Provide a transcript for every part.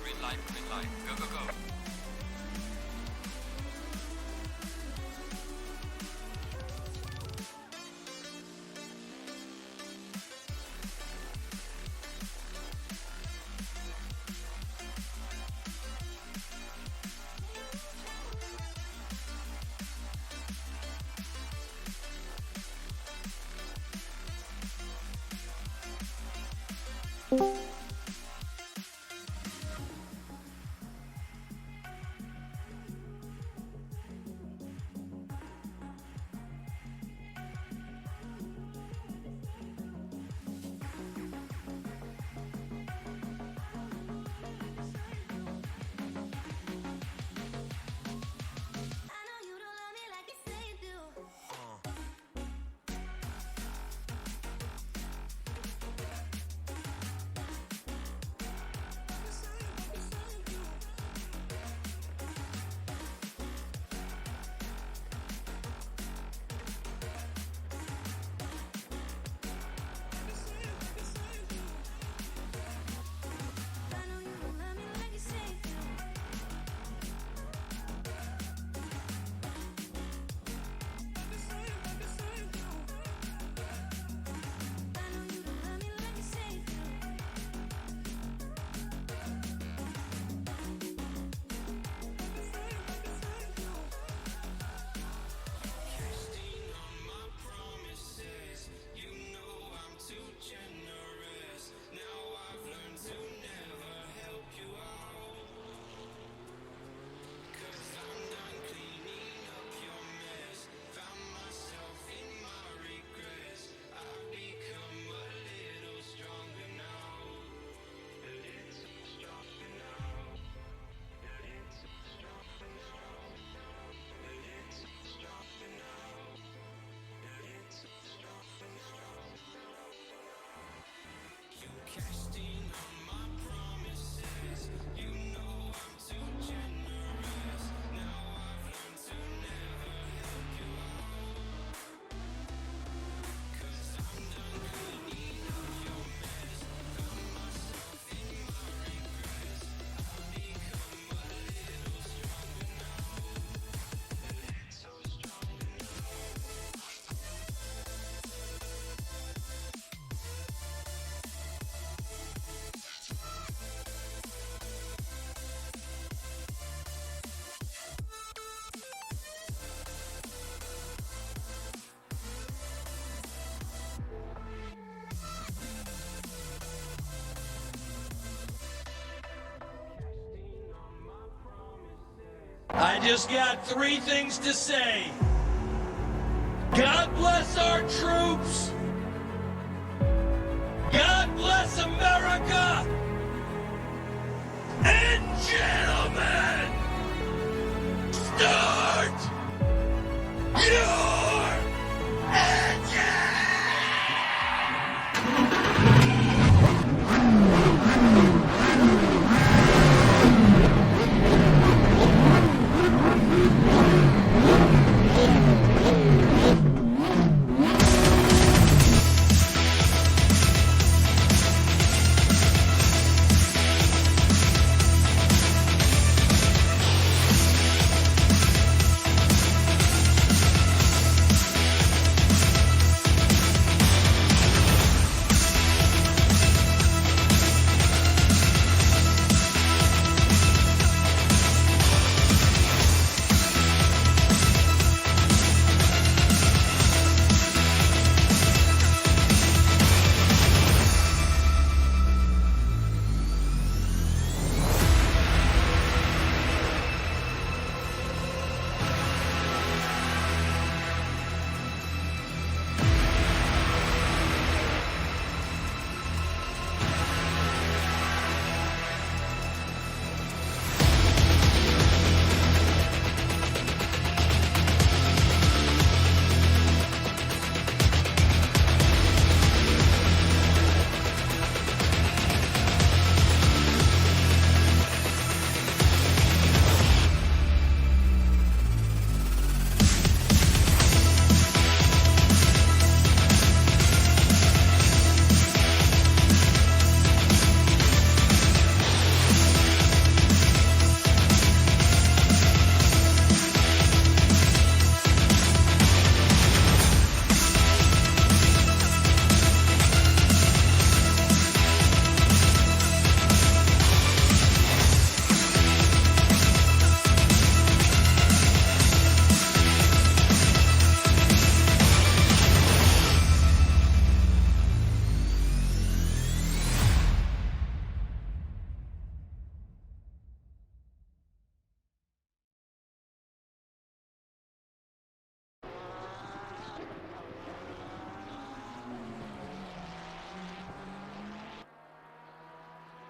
Green light, go, go, go. I just got three things to say. God bless our troops. God bless America. And gentlemen, start your engine!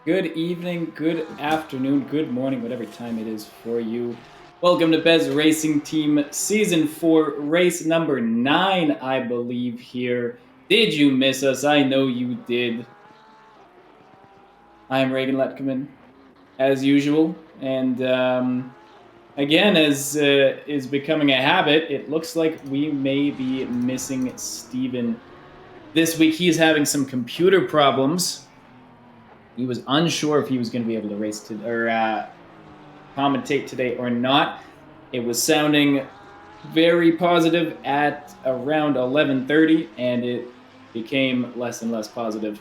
Good evening, good afternoon, good morning, whatever time it is for you. Welcome to Bez Racing Team Season 4, race number 9, I believe, here. Did you miss us? I know you did. I'm Reagan Letkeman, as usual. And again, as is becoming a habit, it looks like we may be missing Steven this week. He's having some computer problems. He was unsure if he was going to be able to race to, or commentate today or not. It was sounding very positive at around 11:30, and it became less and less positive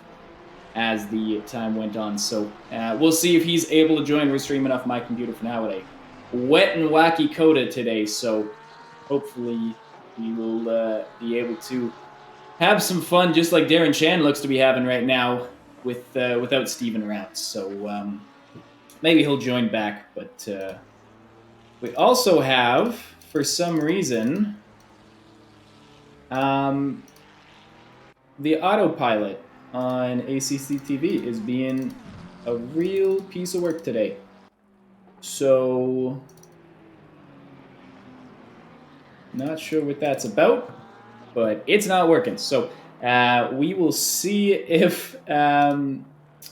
as the time went on. So we'll see if he's able to join. We're streaming off my computer for now with a wet and wacky COTA today, so hopefully we will be able to have some fun, just like Darren Chan looks to be having right now without Steven around. So maybe he'll join back, but we also have, for some reason, the autopilot on ACC TV is being a real piece of work today. So, not sure what that's about, but it's not working. So, we will see if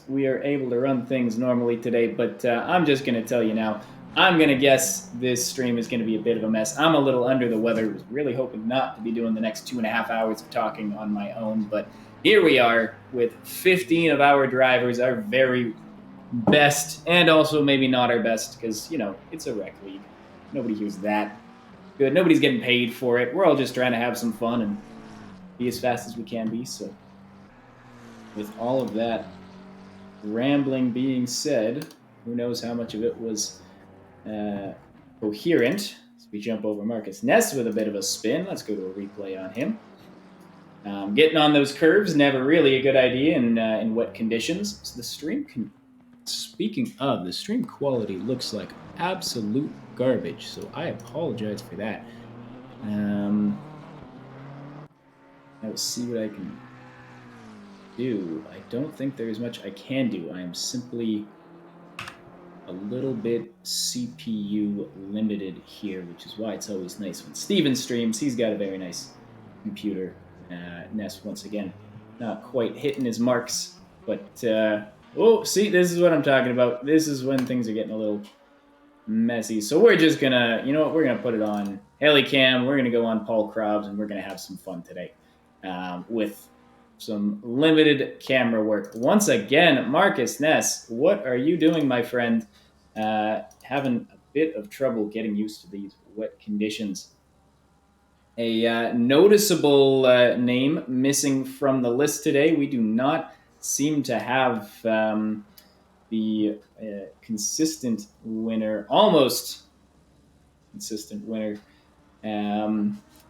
we are able to run things normally today. But I'm just going to tell you now, I'm going to guess this stream is going to be a bit of a mess. I'm a little under the weather. Was really hoping not to be doing the next 2.5 hours of talking on my own. But here we are with 15 of our drivers, our very best, and also maybe not our best because, it's a rec league. Nobody hears that. Good. Nobody's getting paid for it. We're all just trying to have some fun and be as fast as we can be. So, with all of that rambling being said, who knows how much of it was coherent. So we jump over Marcus Ness with a bit of a spin. Let's go to a replay on him. Getting on those curves, never really a good idea in wet conditions. So the stream speaking of, the stream quality looks like absolute garbage. So I apologize for that. I'll see what I can do. I don't think there is much I can do. I am simply a little bit CPU limited here, which is why it's always nice when Steven streams. He's got a very nice computer. Ness, once again, not quite hitting his marks, but see, this is what I'm talking about. This is when things are getting a little messy. So we're just gonna, we're gonna put it on Helicam. We're gonna go on Paul Krabs, and we're gonna have some fun today with some limited camera work. Once again, Marcus Ness, what are you doing, my friend? Having a bit of trouble getting used to these wet conditions. A noticeable name missing from the list today. We do not seem to have the consistent winner, almost consistent winner,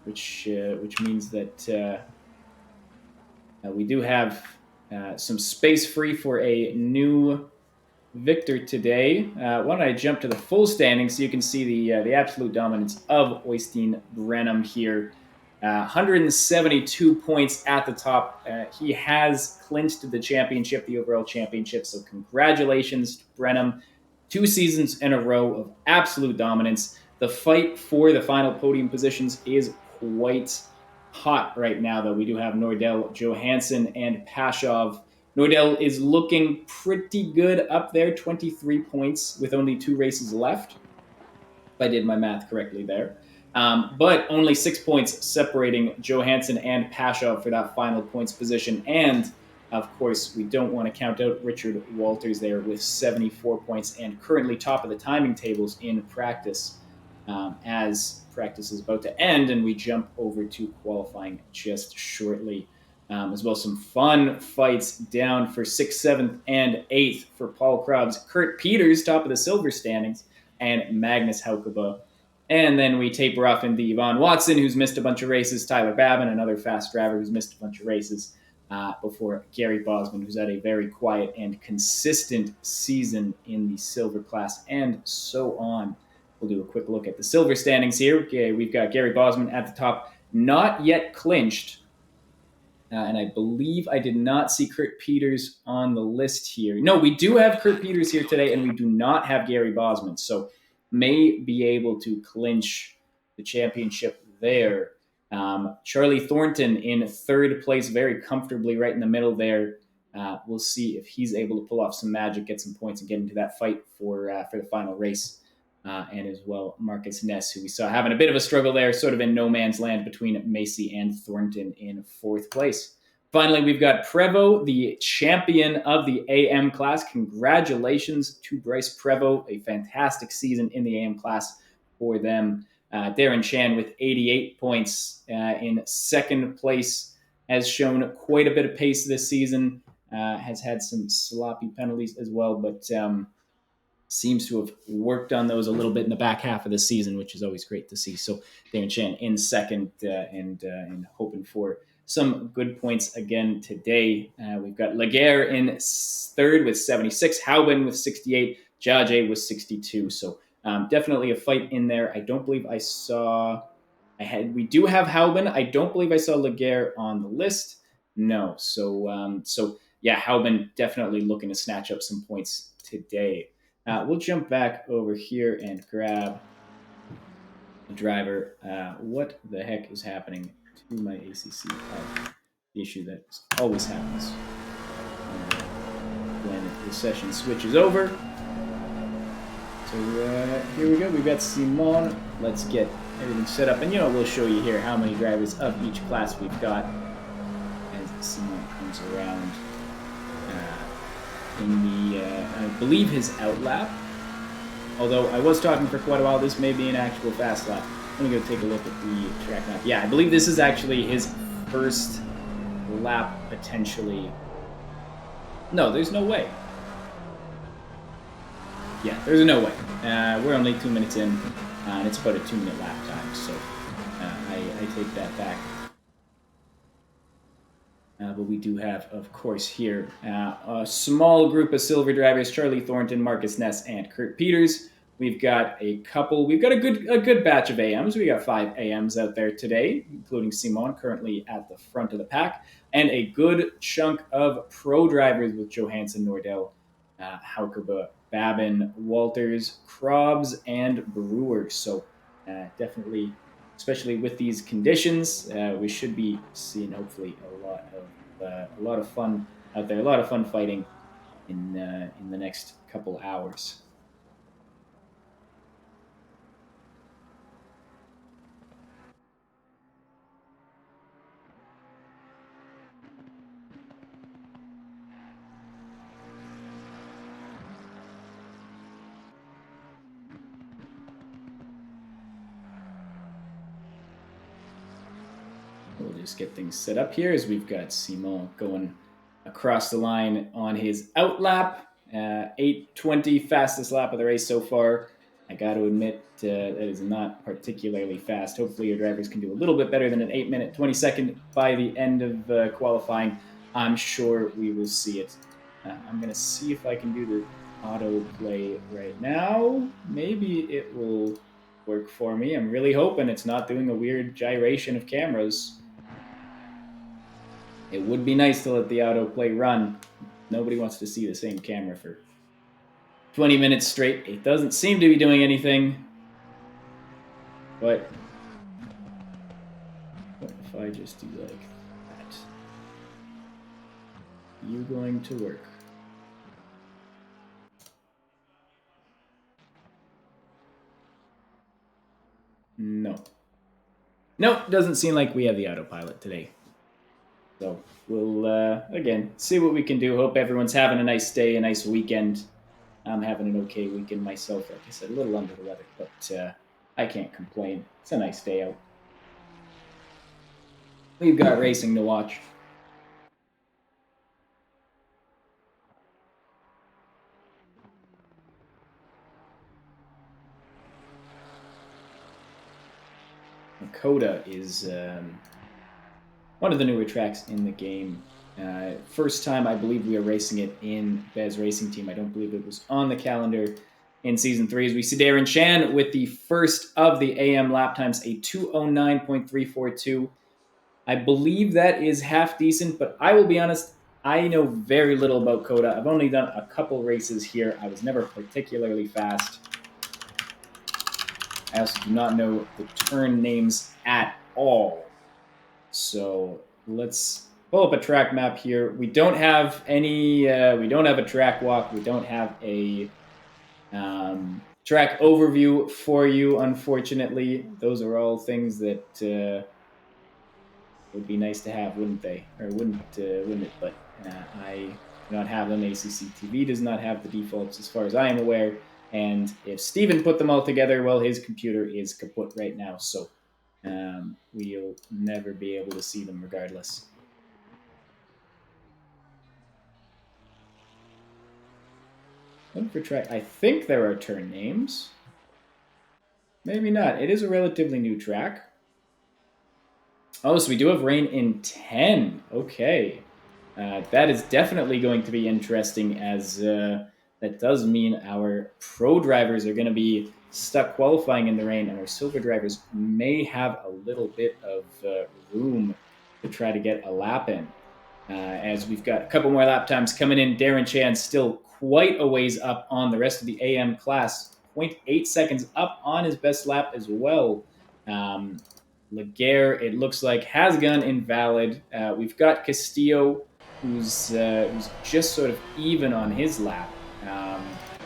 which means that we do have some space free for a new victor today. Why don't I jump to the full standings so you can see the absolute dominance of Oystein Brenham here. 172 points at the top. He has clinched the championship, the overall championship. So congratulations to Brenham. 2 seasons in a row of absolute dominance. The fight for the final podium positions is quite hot right now, though. We do have Nordell, Johansson, and Pashov. Nordell is looking pretty good up there, 23 points with only 2 races left, if I did my math correctly there. But only 6 points separating Johansson and Pashov for that final points position. And, of course, we don't want to count out Richard Walters there with 74 points and currently top of the timing tables in practice as practice is about to end, and we jump over to qualifying just shortly. As well, some fun fights down for 6th, 7th, and 8th for Paul Krabs. Kurt Peters, top of the silver standings, and Magnus Haukeba. And then we taper off into Yvonne Watson, who's missed a bunch of races, Tyler Babin, another fast driver who's missed a bunch of races, before Gary Bosman, who's had a very quiet and consistent season in the silver class, and so on. We'll do a quick look at the silver standings here. Okay, we've got Gary Bosman at the top, not yet clinched. And I believe I did not see Kurt Peters on the list here. No, we do have Kurt Peters here today, and we do not have Gary Bosman. So may be able to clinch the championship there. Charlie Thornton in third place, very comfortably right in the middle there. We'll see if he's able to pull off some magic, get some points, and get into that fight for the final race. And as well, Marcus Ness, who we saw having a bit of a struggle there, sort of in no man's land between Macy and Thornton in fourth place. Finally, we've got Prevost, the champion of the AM class. Congratulations to Bryce Prevost, a fantastic season in the AM class for them. Darren Chan with 88 points in second place has shown quite a bit of pace this season, has had some sloppy penalties as well, but seems to have worked on those a little bit in the back half of the season, which is always great to see. So Darren Chan in second and hoping for some good points again today. We've got Laguerre in third with 76, Haubin with 68, Jaje with 62. So definitely a fight in there. I don't believe I saw. We do have Haubin. I don't believe I saw Laguerre on the list. No. So yeah, Haubin definitely looking to snatch up some points today. We'll jump back over here and grab the driver. What the heck is happening to my ACC? The issue that always happens when the session switches over. So here we go. We've got Simon. Let's get everything set up. And, we'll show you here how many drivers of each class we've got as Simon comes around. In the, I believe his outlap. Although I was talking for quite a while, this may be an actual fast lap. Let me go take a look at the track map. Yeah, I believe this is actually his first lap, potentially. No, there's no way. Yeah, there's no way. We're only 2 minutes in, and it's about a 2-minute lap time, so I take that back. But we do have, of course, here a small group of silver drivers: Charlie Thornton, Marcus Ness, and Kurt Peters. We've got a good batch of AMs. We got 5 AMs out there today, including Simon, currently at the front of the pack, and a good chunk of pro drivers with Johansson, Nordell, Haukerba, Babin, Walters, Krobs, and Brewer. So definitely, especially with these conditions, we should be seeing hopefully a lot of fun out there, a lot of fun fighting in the next couple hours. We'll just get things set up here as we've got Simon going across the line on his outlap. 8:20, fastest lap of the race so far. I got to admit, that is not particularly fast. Hopefully your drivers can do a little bit better than an 8-minute, 20-second by the end of qualifying. I'm sure we will see it. I'm going to see if I can do the auto play right now. Maybe it will work for me. I'm really hoping it's not doing a weird gyration of cameras. It would be nice to let the autoplay run. Nobody wants to see the same camera for 20 minutes straight. It doesn't seem to be doing anything. But what if I just do like that? You going to work? No. Nope, doesn't seem like we have the autopilot today. So we'll, again, see what we can do. Hope everyone's having a nice day, a nice weekend. I'm having an okay weekend myself. Like I said, a little under the weather, but I can't complain. It's a nice day out. We've got racing to watch. COTA is one of the newer tracks in the game. First time I believe we are racing it in Bez Racing Team. I don't believe it was on the calendar in Season 3. As we see Darren Chan with the first of the AM lap times, a 2:09.342. I believe that is half decent, but I will be honest, I know very little about COTA. I've only done a couple races here. I was never particularly fast. I also do not know the turn names at all. So let's pull up a track map here. We don't have any. We don't have a track walk. We don't have a track overview for you. Unfortunately, those are all things that would be nice to have, wouldn't they? Or wouldn't it? But I do not have them. ACC TV does not have the defaults, as far as I am aware. And if Steven put them all together, well, his computer is kaput right now. So we'll never be able to see them regardless. Look for track. I think there are turn names. Maybe not. It is a relatively new track. Oh, so we do have rain in 10. Okay. That is definitely going to be interesting, as that does mean our pro drivers are going to be stuck qualifying in the rain, and our silver drivers may have a little bit of room to try to get a lap in. As we've got a couple more lap times coming in. Darren Chan still quite a ways up on the rest of the AM class, 0.8 seconds up on his best lap as well. Laguerre, it looks like, has gone invalid. We've got Castillo, who's just sort of even on his lap,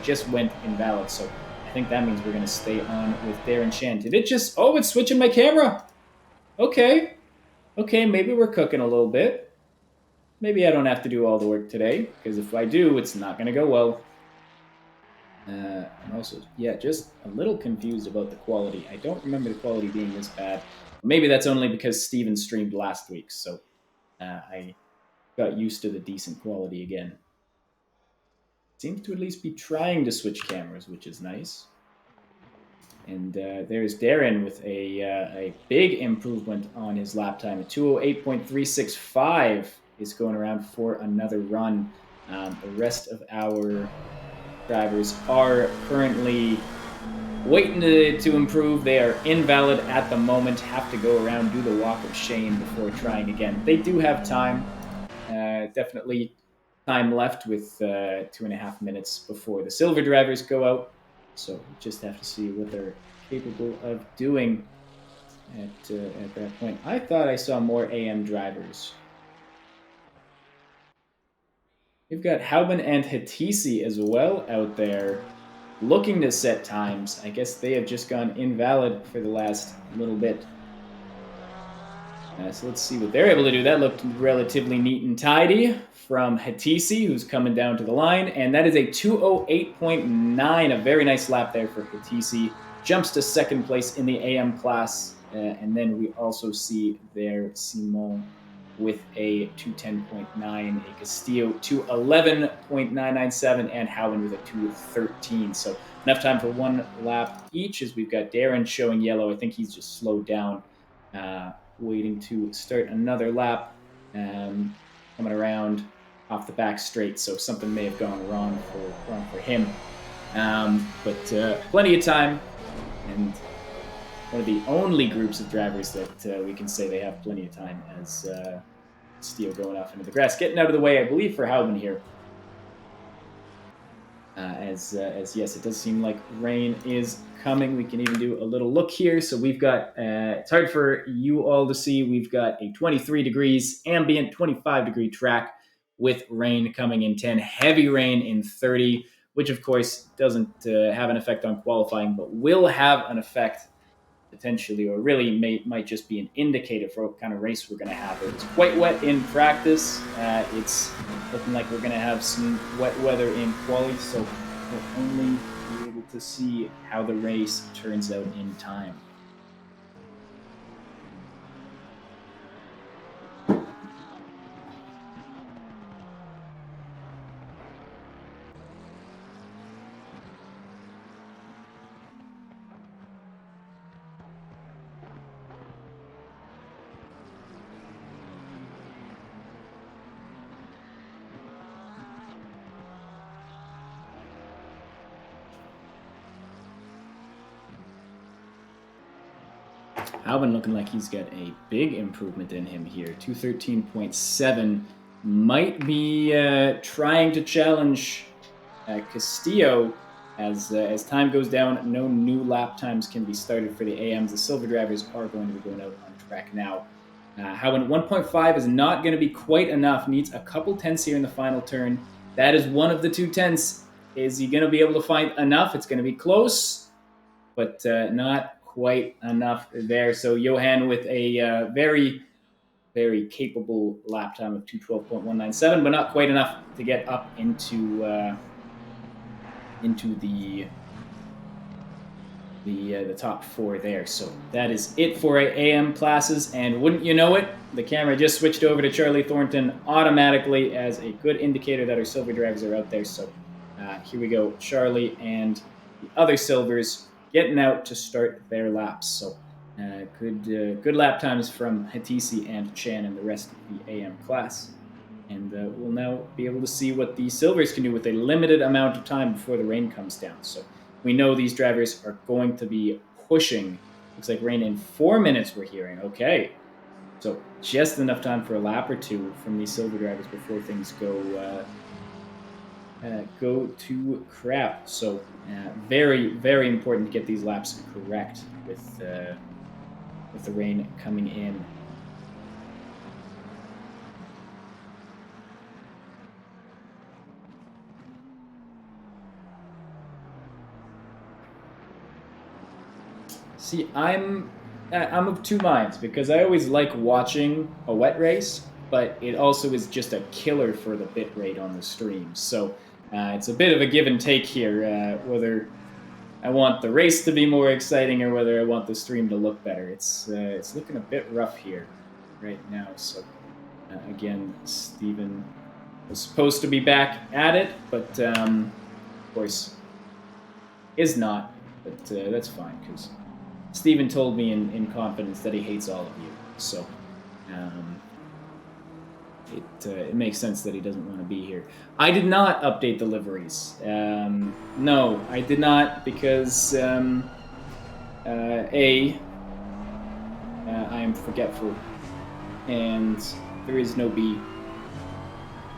just went invalid. So I think that means we're going to stay on with Darren Chan. Did it just? Oh, it's switching my camera. Okay, maybe we're cooking a little bit. Maybe I don't have to do all the work today, because if I do, it's not going to go well. I'm also, just a little confused about the quality. I don't remember the quality being this bad. Maybe that's only because Steven streamed last week, so I got used to the decent quality again. Seems to at least be trying to switch cameras, which is nice. And there's Darren with a big improvement on his lap time. A 208.365 is going around for another run. The rest of our drivers are currently waiting to improve. They are invalid at the moment, have to go around, do the walk of shame before trying again. They do have time, definitely time left with 2.5 minutes before the silver drivers go out. So we just have to see what they're capable of doing at that point. I thought I saw more AM drivers. We've got Hauben and Hatisi as well out there looking to set times. I guess they have just gone invalid for the last little bit. So let's see what they're able to do. That looked relatively neat and tidy from Hatisi, who's coming down to the line. And that is a 208.9, a very nice lap there for Hatisi. Jumps to second place in the AM class. And then we also see there Simon with a 210.9, a Castillo 211.997, and Howland with a 213. So enough time for one lap each, as we've got Darren showing yellow. I think he's just slowed down, waiting to start another lap, coming around off the back straight. So something may have gone wrong for him. But plenty of time, and one of the only groups of drivers that we can say they have plenty of time, as Steele going off into the grass, getting out of the way, I believe, for Hauben here. As yes, it does seem like rain is coming. We can even do a little look here. So we've got, it's hard for you all to see, we've got a 23 degrees ambient, 25 degree track with rain coming in 10, heavy rain in 30, which of course doesn't have an effect on qualifying, but will have an effect potentially, or really might just be an indicator for what kind of race we're going to have. It's quite wet in practice. It's looking like we're going to have some wet weather in quali, so we'll only be able to see how the race turns out in time. Albin looking like he's got a big improvement in him here. 213.7. Might be trying to challenge Castillo as time goes down. No new lap times can be started for the AMs. The silver drivers are going to be going out on track now. Albin 1.5 is not going to be quite enough. Needs a couple tenths here in the final turn. That is one of the 2 tenths. Is he going to be able to find enough? It's going to be close, but not quite enough there. So Johan with a very, very capable lap time of 2:12.197, but not quite enough to get up into the top 4 there. So that is it for our AM classes, and wouldn't you know it, the camera just switched over to Charlie Thornton automatically as a good indicator that our silver drivers are out there. So here we go, Charlie and the other silvers getting out to start their laps. So good lap times from Hatisi and Chan and the rest of the AM class. And we'll now be able to see what the silvers can do with a limited amount of time before the rain comes down. So we know these drivers are going to be pushing. Looks like rain in 4 minutes we're hearing. Okay. So just enough time for a lap or 2 from these silver drivers before things go to crap. So very, very important to get these laps correct with the rain coming in. See, I'm of 2 minds because I always like watching a wet race, but it also is just a killer for the bit rate on the stream. So it's a bit of a give and take here, whether I want the race to be more exciting or whether I want the stream to look better. It's looking a bit rough here right now. So again, Steven was supposed to be back at it, but of course is not. But that's fine because Steven told me in confidence that he hates all of you. So it makes sense that he doesn't want to be here. I did not update the liveries. No, I did not because I am forgetful, and there is no B.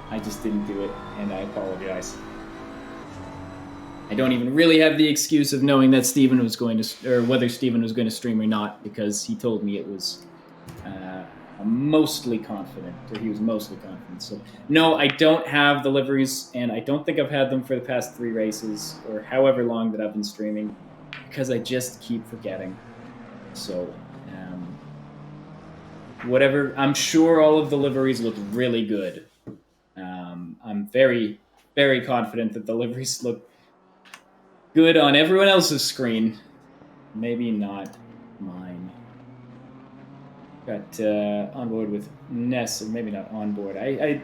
I just didn't do it, and I apologize. I don't even really have the excuse of knowing that Steven was going to, or whether Steven was going to stream or not, because he told me it was mostly confident, or he was mostly confident. So no, I don't have the liveries, and I don't think I've had them for the past 3 races, or however long that I've been streaming, because I just keep forgetting. So whatever, I'm sure all of the liveries look really good. I'm very, very confident that the liveries look good on everyone else's screen. Maybe not mine. Got on board with Ness, or maybe not on board. I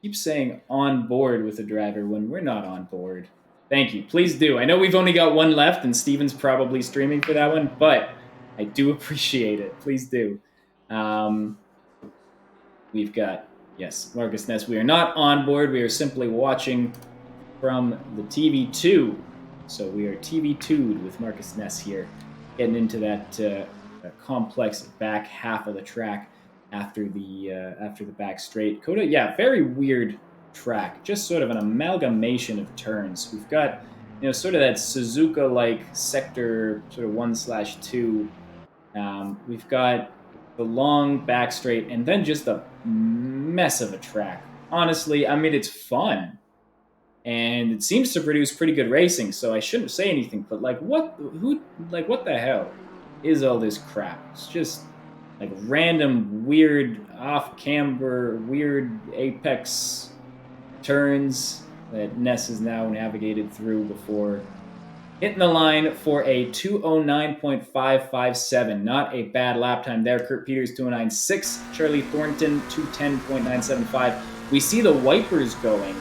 keep saying on board with the driver when we're not on board. Thank you. Please do. I know we've only got 1 left, and Steven's probably streaming for that one, but I do appreciate it. Please do. We've got, yes, Marcus Ness. We are not on board. We are simply watching from the TV2. So we are TV2'd with Marcus Ness here, getting into that complex back half of the track after the back straight. COTA, yeah, very weird track. Just sort of an amalgamation of turns. We've got, sort of that Suzuka-like sector, sort of 1/2. We've got the long back straight, and then just a mess of a track. Honestly, I mean, it's fun. And it seems to produce pretty good racing, so I shouldn't say anything, but what the hell is all this crap? It's just like random, weird, off-camber, weird apex turns that Ness has now navigated through before hitting the line for a 209.557. Not a bad lap time there. Kurt Peters, 209.6. Charlie Thornton, 210.975. We see the wipers going.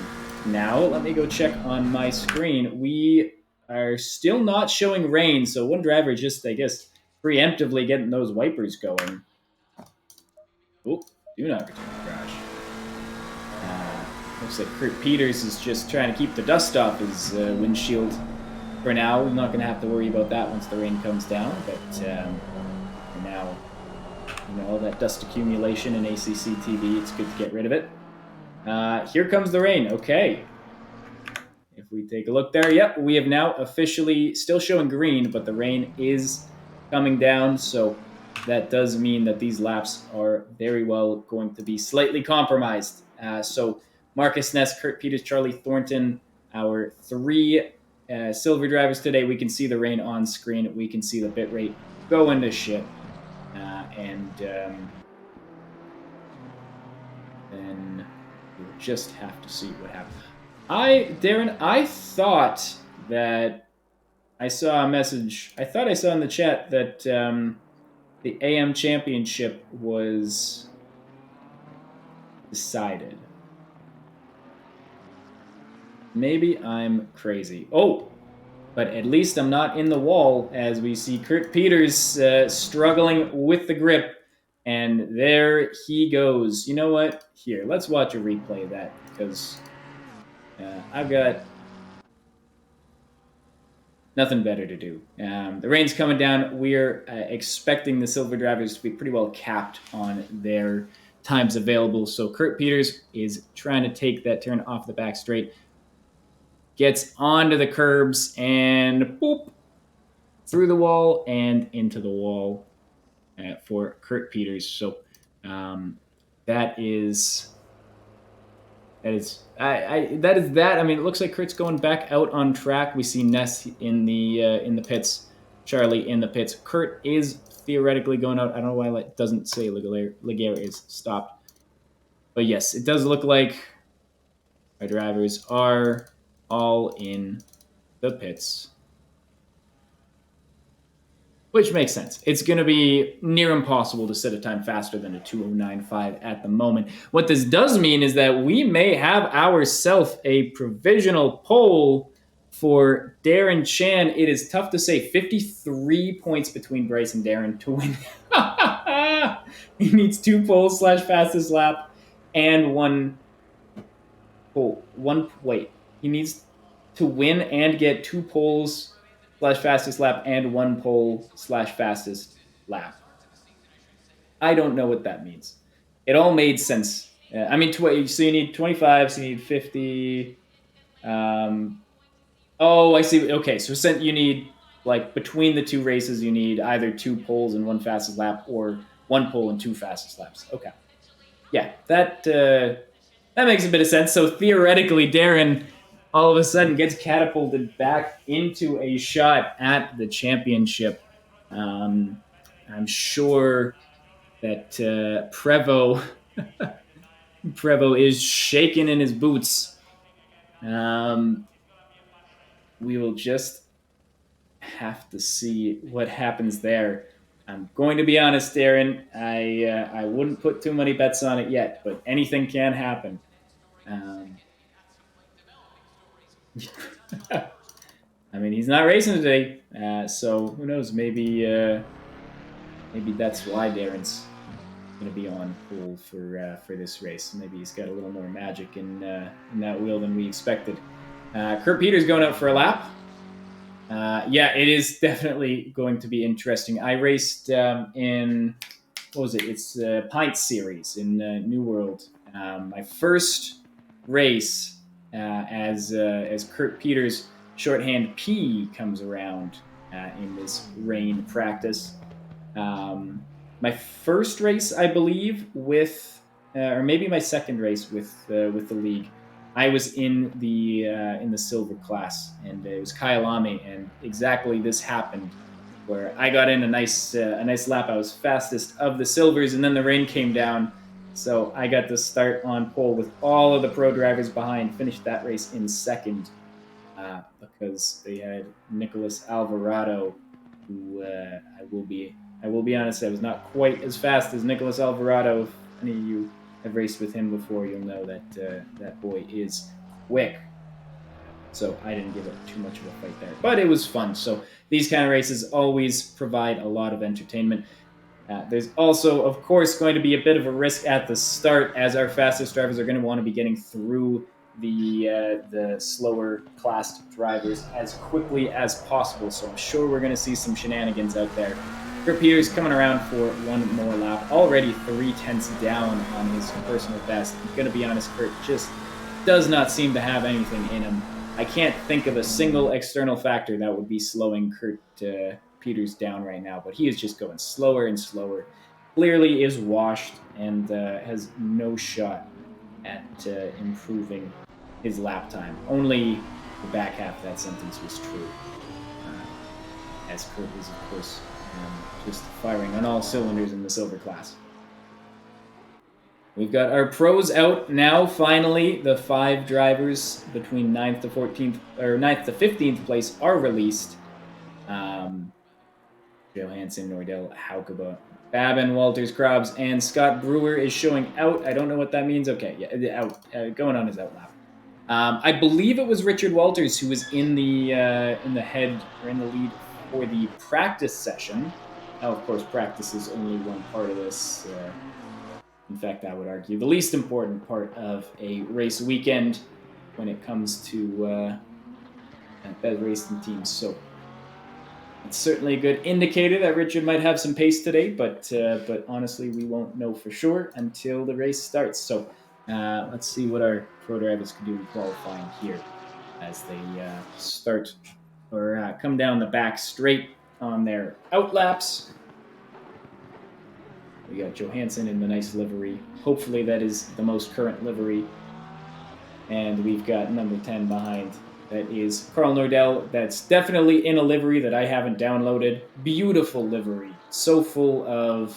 Now, let me go check on my screen. We are still not showing rain, so one driver just, I guess, preemptively getting those wipers going. Oh, do not return to crash. Looks like Kurt Peters is just trying to keep the dust off his windshield for now. We're not going to have to worry about that once the rain comes down, but for now. All that dust accumulation in ACC TV, it's good to get rid of it. Here comes the rain. Okay. If we take a look there, yep, we have now officially still showing green, but the rain is coming down. So that does mean that these laps are very well going to be slightly compromised. So Marcus Ness, Kurt Peters, Charlie Thornton, our three silver drivers today. We can see the rain on screen. We can see the bit rate go into shit. And then we'll just have to see what happens. Darren, I thought that I saw a message. I thought I saw in the chat that the AM championship was decided. Maybe I'm crazy. Oh, but at least I'm not in the wall, as we see Kurt Peters struggling with the grip. And there he goes. You know what? Here, let's watch a replay of that, because I've got nothing better to do. The rain's coming down. We're expecting the silver drivers to be pretty well capped on their times available. So Kurt Peters is trying to take that turn off the back straight. Gets onto the curbs and boop, through the wall and into the wall for Kurt Peters. So that is that. I mean, it looks like Kurt's going back out on track. We see Ness in the pits, Charlie in the pits. Kurt is theoretically going out. I don't know why it doesn't say Laguerre is stopped, but yes, it does look like our drivers are all in the pits, which makes sense. It's going to be near impossible to set a time faster than a 2:09.5 at the moment. What this does mean is that we may have ourselves a provisional pole for Darren Chan. It is tough to say. 53 points between Bryce and Darren to win. He needs 2 poles / fastest lap and one pole. He needs to win and get 2 poles / fastest lap and 1 pole / fastest lap. I don't know what that means. It all made sense. I mean, so you need 25, so you need 50. Oh, I see. Okay, so you need, like, between the 2 races, you need either 2 poles and 1 fastest lap, or 1 pole and 2 fastest laps. Okay. Yeah, that makes a bit of sense. So theoretically, Darren all of a sudden gets catapulted back into a shot at the championship. I'm sure that Prevo is shaking in his boots. We will just have to see what happens there. I'm going to be honest, Darren. I wouldn't put too many bets on it yet, but anything can happen. I mean, he's not racing today, so who knows? Maybe that's why Darren's going to be on pole for this race. Maybe he's got a little more magic in that wheel than we expected. Kurt Peters going out for a lap. Yeah, it is definitely going to be interesting. I raced in, what was it? It's Pint Series in New World. My first race as Kurt Peters' shorthand P comes around in this rain practice. My first race, I believe, with or maybe my second race with the league, I was in the silver class, and it was Kyalami, and exactly this happened, where I got in a nice lap. I was fastest of the silvers, and then the rain came down, so I got to start on pole with all of the pro drivers behind. Finished that race in second because they had Nicholas Alvarado, who I will be honest, I was not quite as fast as Nicholas Alvarado. If any of you have raced with him before, you'll know that that boy is quick. So I didn't give it too much of a fight there, but it was fun. So these kind of races always provide a lot of entertainment. There's also, of course, going to be a bit of a risk at the start, as our fastest drivers are going to want to be getting through the slower classed drivers as quickly as possible. So I'm sure we're going to see some shenanigans out there. Kurt Peters coming around for one more lap. Already 3/10 down on his personal best. I'm going to be honest, Kurt just does not seem to have anything in him. I can't think of a single external factor that would be slowing Kurt Peters down right now, but he is just going slower and slower. Clearly is washed and has no shot at improving his lap time. Only the back half of that sentence was true. As Kurt is, of course, just firing on all cylinders in the silver class. We've got our pros out now. Finally, the 5 drivers between 9th to 14th or 9th to 15th place are released. Johansson, Nordell, Haukeba, Babin, Walters, Krabs, and Scott Brewer is showing out. I don't know what that means. Okay, yeah, out. Going on his out lap. I believe it was Richard Walters who was in the head or in the lead for the practice session. Now, of course, practice is only one part of this. In fact, I would argue the least important part of a race weekend when it comes to better racing teams. So it's certainly a good indicator that Richard might have some pace today, but honestly, we won't know for sure until the race starts. So let's see what our pro drivers can do in qualifying here as they start or come down the back straight on their out laps. We got Johansson in the nice livery. Hopefully that is the most current livery. And we've got number 10 behind. That is Carl Nordell. That's definitely in a livery that I haven't downloaded. Beautiful livery. So full of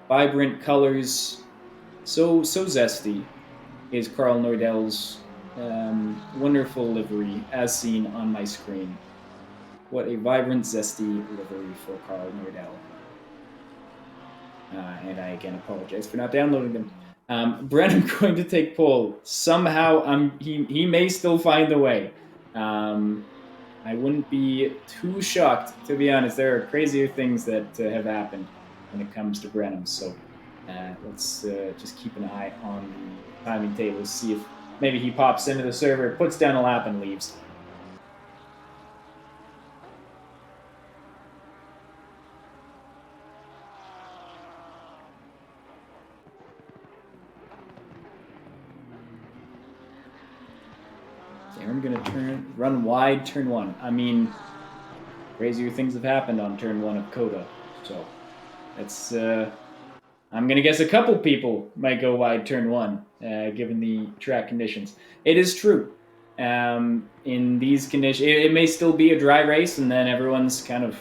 vibrant colors. So zesty is Carl Nordell's wonderful livery as seen on my screen. What a vibrant, zesty livery for Carl Nordell. And I again apologize for not downloading them. Brennan going to take pole. Somehow he may still find the way. I wouldn't be too shocked, to be honest. There are crazier things that have happened when it comes to Brennan. So let's just keep an eye on the timing tables, see if maybe he pops into the server, puts down a lap, and leaves. I'm going to run wide, turn 1. I mean, crazier things have happened on turn 1 of COTA. So, that's, I'm going to guess a couple people might go wide turn 1, given the track conditions. It is true. In these conditions, it may still be a dry race, and then everyone's kind of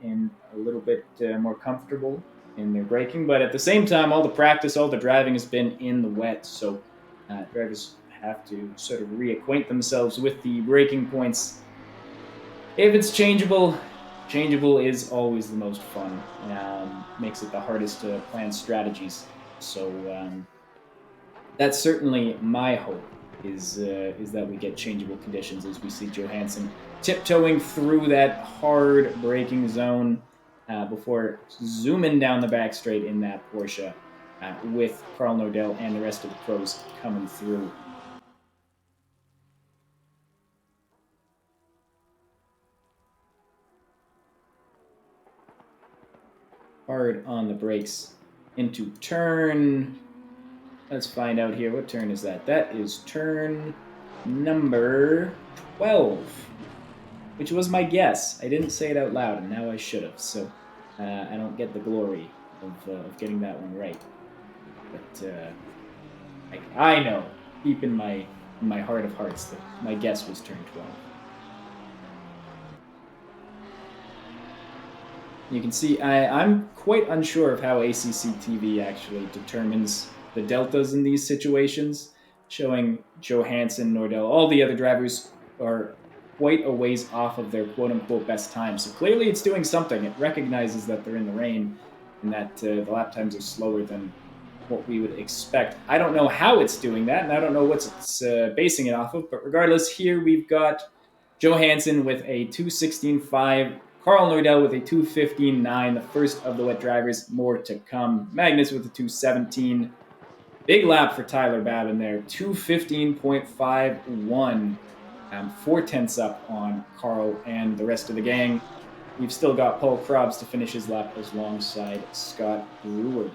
in a little bit more comfortable in their braking. But at the same time, all the practice, all the driving has been in the wet. So, drivers have to sort of reacquaint themselves with the braking points. If it's changeable is always the most fun. Makes it the hardest to plan strategies. So that's certainly my hope is that we get changeable conditions as we see Johansson tiptoeing through that hard braking zone before zooming down the back straight in that Porsche with Carl Nordell and the rest of the pros coming through. Hard on the brakes into turn. Let's find out here. What turn is that? That is turn number 12, which was my guess. I didn't say it out loud, and now I should have. So I don't get the glory of getting that one right. But I know, deep in my heart of hearts, that my guess was turn 12. You can see I'm quite unsure of how ACC TV actually determines the deltas in these situations, showing Johansson, Nordell, all the other drivers are quite a ways off of their quote-unquote best time. So clearly it's doing something. It recognizes that they're in the rain and that the lap times are slower than what we would expect. I don't know how it's doing that, and I don't know what it's basing it off of, but regardless, here we've got Johansson with a 2:16.5, Carl Nordell with a 2:15.9, the first of the wet drivers, more to come. Magnus with a 2:17. Big lap for Tyler Babin there, 2:15.51. 4/10 up on Carl and the rest of the gang. we've still got Paul Krabs to finish his lap alongside Scott Brewer.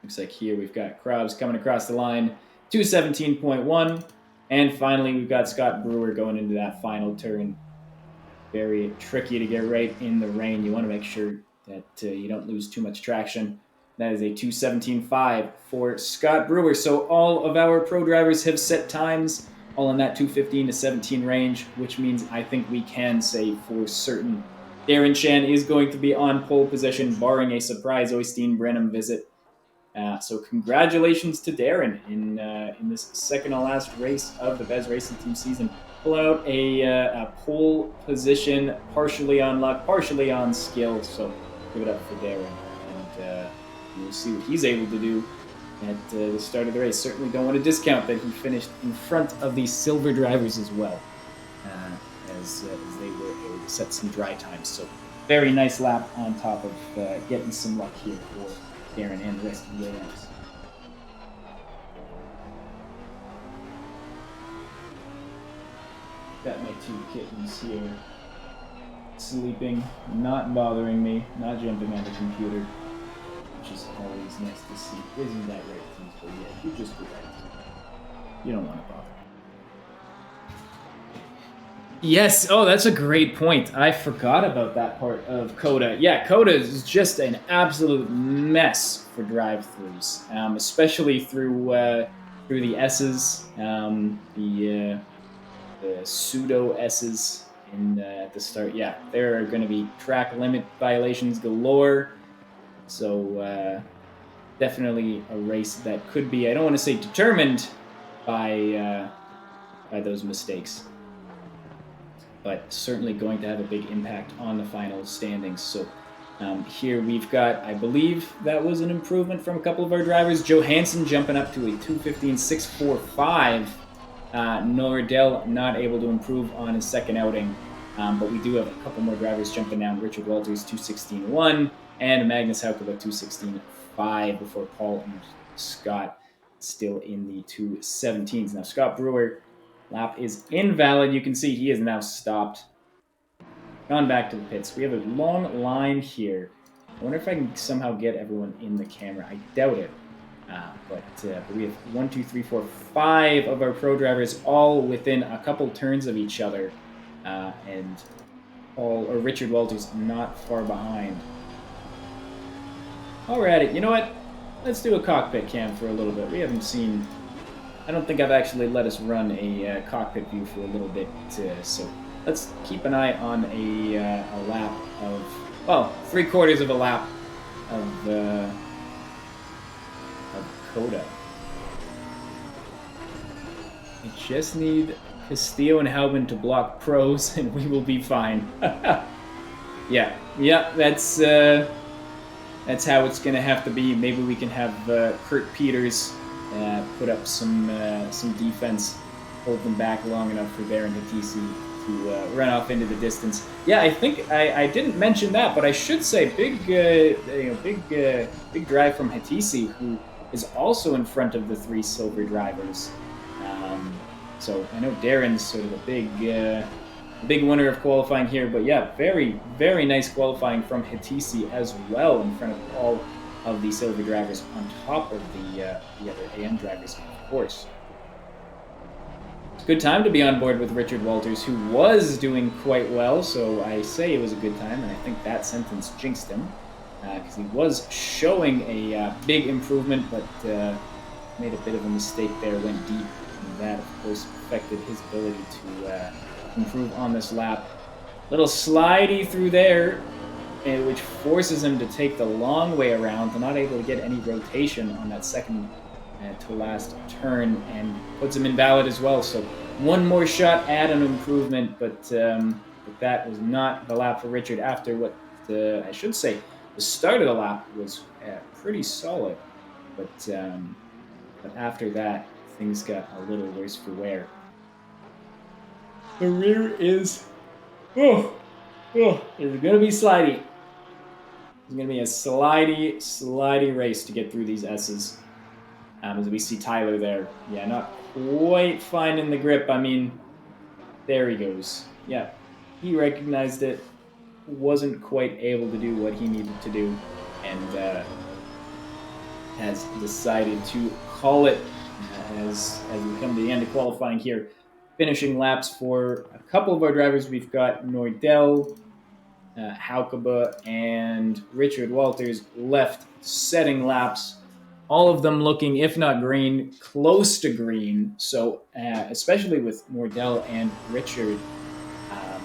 Looks like here we've got Krabs coming across the line, 217.1. And finally, we've got Scott Brewer going into that final turn. Very tricky to get right in the rain. You want to make sure that you don't lose too much traction. That is a 217.5 for Scott Brewer. So all of our pro drivers have set times, all in that 215 to 17 range, which means I think we can say for certain Darren Shan is going to be on pole position, barring a surprise Oystein Brenham visit. So congratulations to Darren in this second to last race of the Bez Racing Team season. Pull out a pole position, partially on luck, partially on skill. So give it up for Darren, and we'll see what he's able to do at the start of the race. Certainly don't want to discount that he finished in front of the silver drivers as well, as they were able to set some dry times. So very nice lap on top of getting some luck here for Darren and the rest of the AMs. Got my two kittens here, sleeping, not bothering me, not jumping on the computer, which is always nice to see. Isn't that right, Teams? But yeah, you just do that. You don't want to bother. Yes, oh, that's a great point. I forgot about that part of COTA. Yeah, COTA is just an absolute mess for drive-thrus, especially through the S's, the pseudo S's at the start. Yeah, there are going to be track limit violations galore. So definitely a race that could be, I don't want to say determined by those mistakes, but certainly going to have a big impact on the final standings. So here we've got, I believe that was an improvement from a couple of our drivers. Johansson jumping up to a 2:15.645. Nordell not able to improve on his second outing, but we do have a couple more drivers jumping down. Richard Walters 2:16.1 and Magnus Haukova 2:16.5 before Paul and Scott still in the 2:17s. Now Scott Brewer, lap is invalid. You can see he is now stopped. Gone back to the pits. We have a long line here. I wonder if I can somehow get everyone in the camera. I doubt it. But we have 1, 2, 3, 4, 5 of our pro drivers all within a couple turns of each other. And Richard Walters not far behind. While we're at it, you know what? Let's do a cockpit cam for a little bit. We haven't seen... I don't think I've actually let us run a cockpit view for a little bit, so let's keep an eye on a lap of, well, 3/4 of a lap of COTA. We just need Castillo and Halbin to block pros, and we will be fine. yeah, that's how it's gonna have to be. Maybe we can have Kurt Peters put up some defense, hold them back long enough for Baron Hatisi to run off into the distance. Yeah, I think I didn't mention that, but I should say big drive from Hatisi, who is also in front of the 3 silver drivers. So I know Darren's sort of a big winner of qualifying here, but yeah, very, very nice qualifying from Hatisi as well in front of all of the silver drivers on top of the other AM drivers, of course. It's a good time to be on board with Richard Walters, who was doing quite well, so I say it was a good time, and I think that sentence jinxed him, because he was showing a big improvement, but made a bit of a mistake there, went deep, and that, of course, affected his ability to improve on this lap. Little slidey through there, which forces him to take the long way around, to not able to get any rotation on that second to last turn, and puts him invalid as well. So one more shot at an improvement, but that was not the lap for Richard after what I should say the start of the lap was pretty solid, but after that things got a little worse for wear. The rear is it's gonna be slidey. It's going to be a slidey race to get through these S's. As we see Tyler there. Yeah, not quite finding the grip. I mean, there he goes. Yeah, he recognized it, wasn't quite able to do what he needed to do, and has decided to call it as we come to the end of qualifying here. Finishing laps for a couple of our drivers, we've got Nordell, Haukeba, and Richard Walters left setting laps. All of them looking, if not green, close to green. So, especially with Nordell and Richard, um,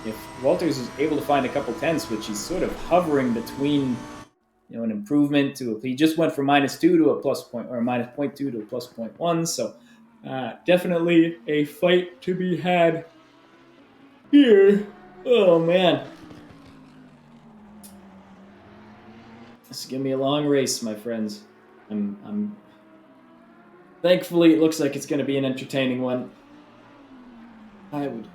if Walters is able to find a couple tenths, which he's sort of hovering between, an improvement to he just went from -2 to a plus point or minus point .2 to a plus point .1. So definitely a fight to be had here. Oh man, this is gonna be a long race, my friends. I'm thankfully it looks like it's gonna be an entertaining one. I would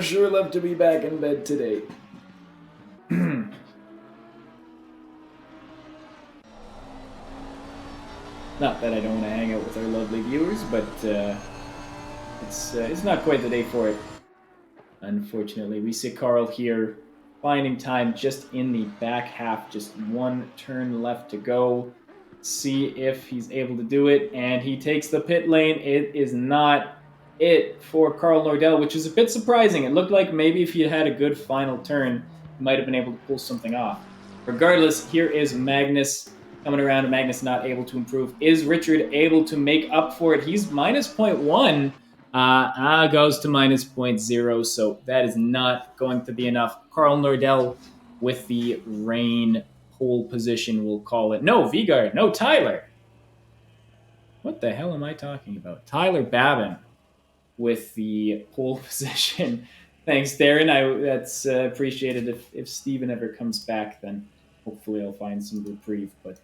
sure love to be back in bed today. Not that I don't want to hang out with our lovely viewers, but it's not quite the day for it. Unfortunately, we see Carl here finding time just in the back half, just one turn left to go. See if he's able to do it, and he takes the pit lane. It is not it for Carl Nordell, which is a bit surprising. It looked like maybe if he had a good final turn, he might have been able to pull something off. Regardless, here is Magnus coming around, and Magnus not able to improve. Is Richard able to make up for it? He's minus 0.1. Goes to minus zero 0.0, so that is not going to be enough. Carl Nordell with the rain pole position, we'll call it. No, Vigard. No, Tyler. What the hell am I talking about? Tyler Babin with the pole position. Thanks, Darren. That's appreciated. If Steven ever comes back, then hopefully I'll find some reprieve. But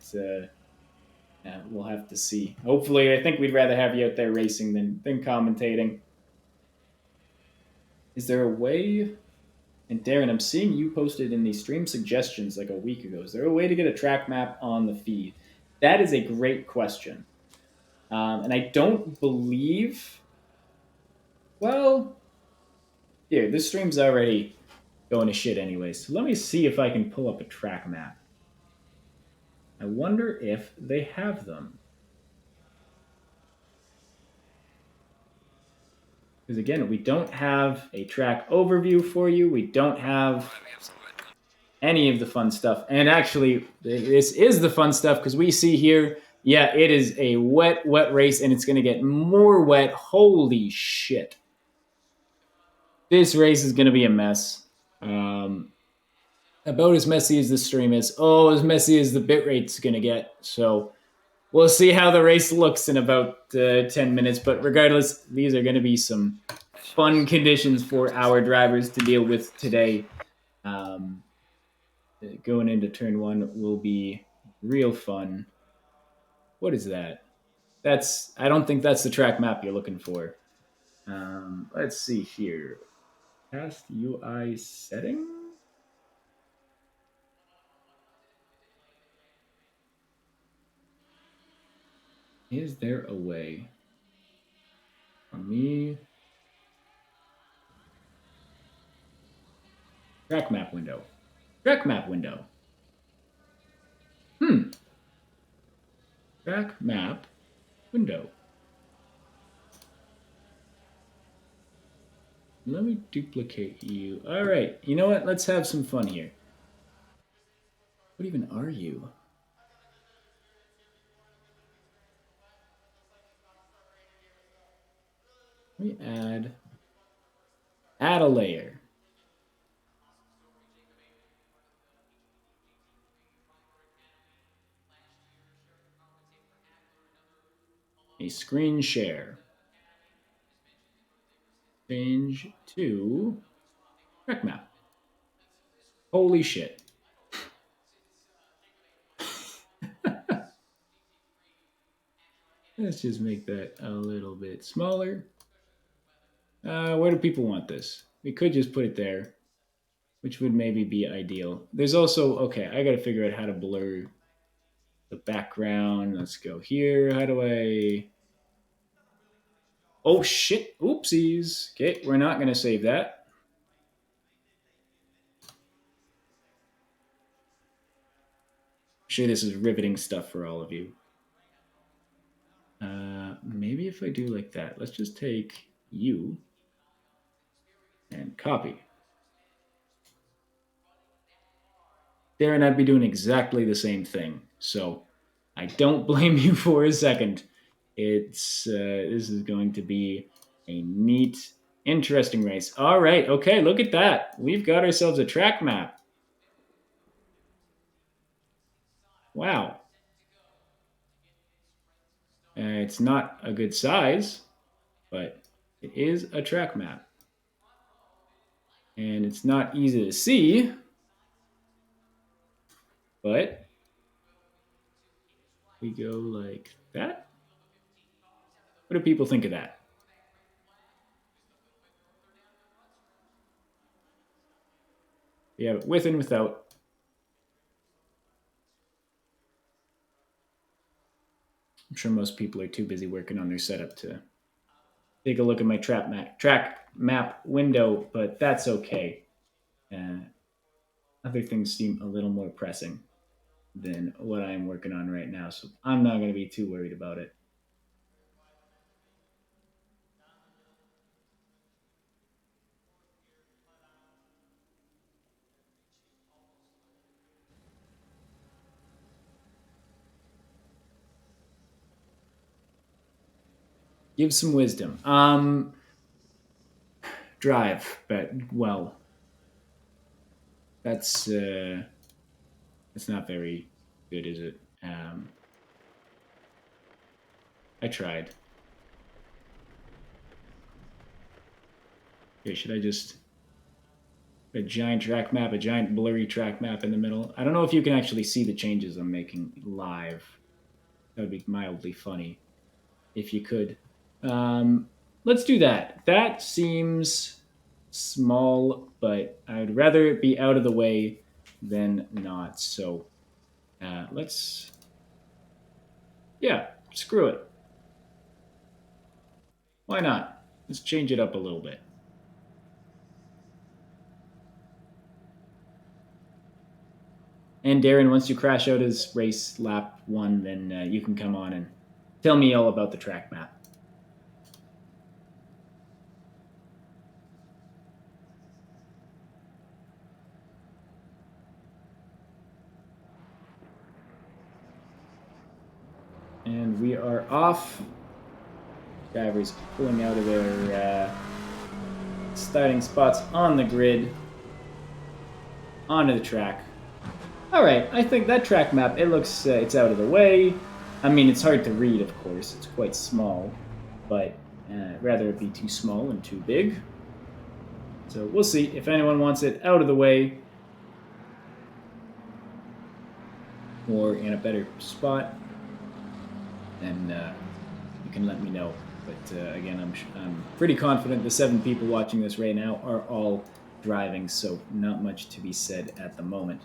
yeah, we'll have to see. Hopefully, I think we'd rather have you out there racing than commentating. Is there a way? And Darren, I'm seeing you posted in the stream suggestions like a week ago. Is there a way to get a track map on the feed? That is a great question. And I don't believe. Well, here, this stream's already going to shit anyway. So let me see if I can pull up a track map. I wonder if they have them. Because again, we don't have a track overview for you. We don't have any of the fun stuff. And actually, this is the fun stuff because we see here, yeah, it is a wet race and it's going to get more wet. Holy shit. This race is going to be a mess. About as messy as the stream is. Oh, as messy as the bitrate's going to get. So we'll see how the race looks in about 10 minutes. But regardless, these are going to be some fun conditions for our drivers to deal with today. Going into turn one will be real fun. What is that? I don't think that's the track map you're looking for. Let's see here. Past UI setting? Is there a way for me? Track map window. Track map window. Track map window. Let me duplicate you. All right. You know what? Let's have some fun here. What even are you? Let me add a layer. A screen share. Change to track map. Holy shit. Let's just make that a little bit smaller. Where do people want this? We could just put it there, which would maybe be ideal. There's also, okay, I got to figure out how to blur the background. Let's go here. How do I Oh shit! Oopsies. Okay, we're not gonna save that. I'm sure this is riveting stuff for all of you. Maybe if I do like that, let's just take you and copy. Darren, I'd be doing exactly the same thing. So I don't blame you for a second. It's this is going to be a neat, interesting race. All right, okay, look at that. We've got ourselves a track map. Wow. It's not a good size, but it is a track map. And it's not easy to see, but we go like that. What do people think of that? We have it with and without. I'm sure most people are too busy working on their setup to take a look at my track map window, but that's okay. Other things seem a little more pressing than what I'm working on right now, so I'm not going to be too worried about it. Give some wisdom. Drive, but well, that's not very good, is it? I tried. Okay, should I just a giant track map, a giant blurry track map in the middle? I don't know if you can actually see the changes I'm making live. That would be mildly funny if you could. Let's do that. That seems small, but I'd rather it be out of the way than not. So let's, yeah, screw it. Why not? Let's change it up a little bit. And Darren, once you crash out his race lap 1, then you can come on and tell me all about the track map. And we are off. Drivers pulling out of their starting spots on the grid onto the track. All right, I think that track map, it looks, it's out of the way. I mean, it's hard to read, of course. It's quite small, but rather it be too small and too big. So we'll see if anyone wants it out of the way or in a better spot, then you can let me know. But again, I'm pretty confident the 7 people watching this right now are all driving, so not much to be said at the moment.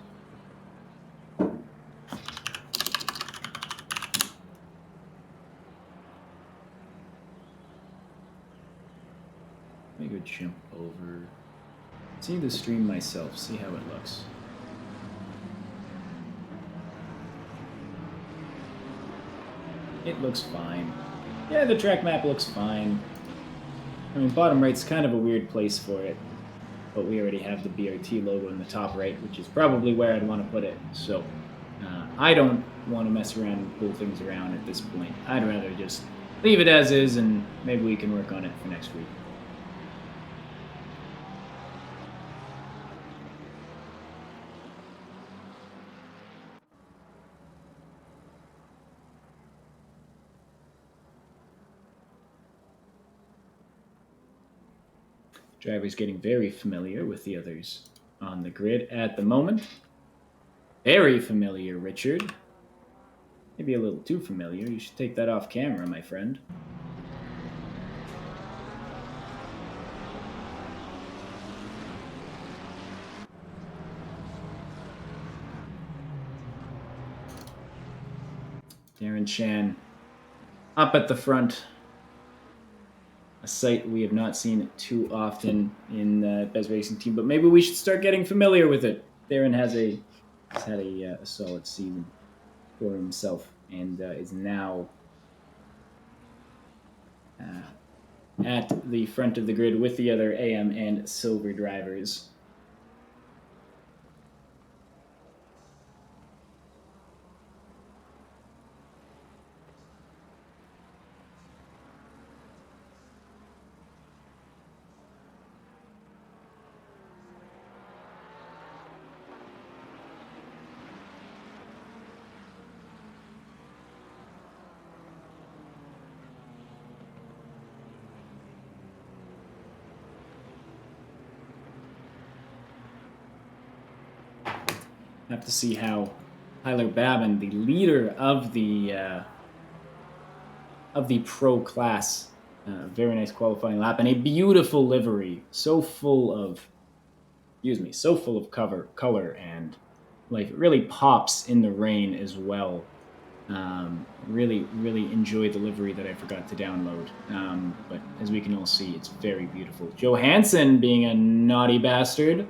Let me go jump over. See the stream myself, see how it looks. It looks fine. Yeah, the track map looks fine. I mean, bottom right's kind of a weird place for it, but we already have the BRT logo in the top right, which is probably where I'd want to put it. So I don't want to mess around and pull things around at this point. I'd rather just leave it as is, and maybe we can work on it for next week. Driver's getting very familiar with the others on the grid at the moment. Very familiar, Richard. Maybe a little too familiar. You should take that off camera, my friend. Darren Chan up at the front. a sight we have not seen too often in Best Racing Team, but maybe we should start getting familiar with it. Darren has had a solid season for himself and is now at the front of the grid with the other AM and silver drivers. Have to see how Tyler Babin, the leader of the pro class, very nice qualifying lap and a beautiful livery, so full of color and like it really pops in the rain as well. Really enjoy the livery that I forgot to download. But as we can all see, it's very beautiful. Johansson being a naughty bastard.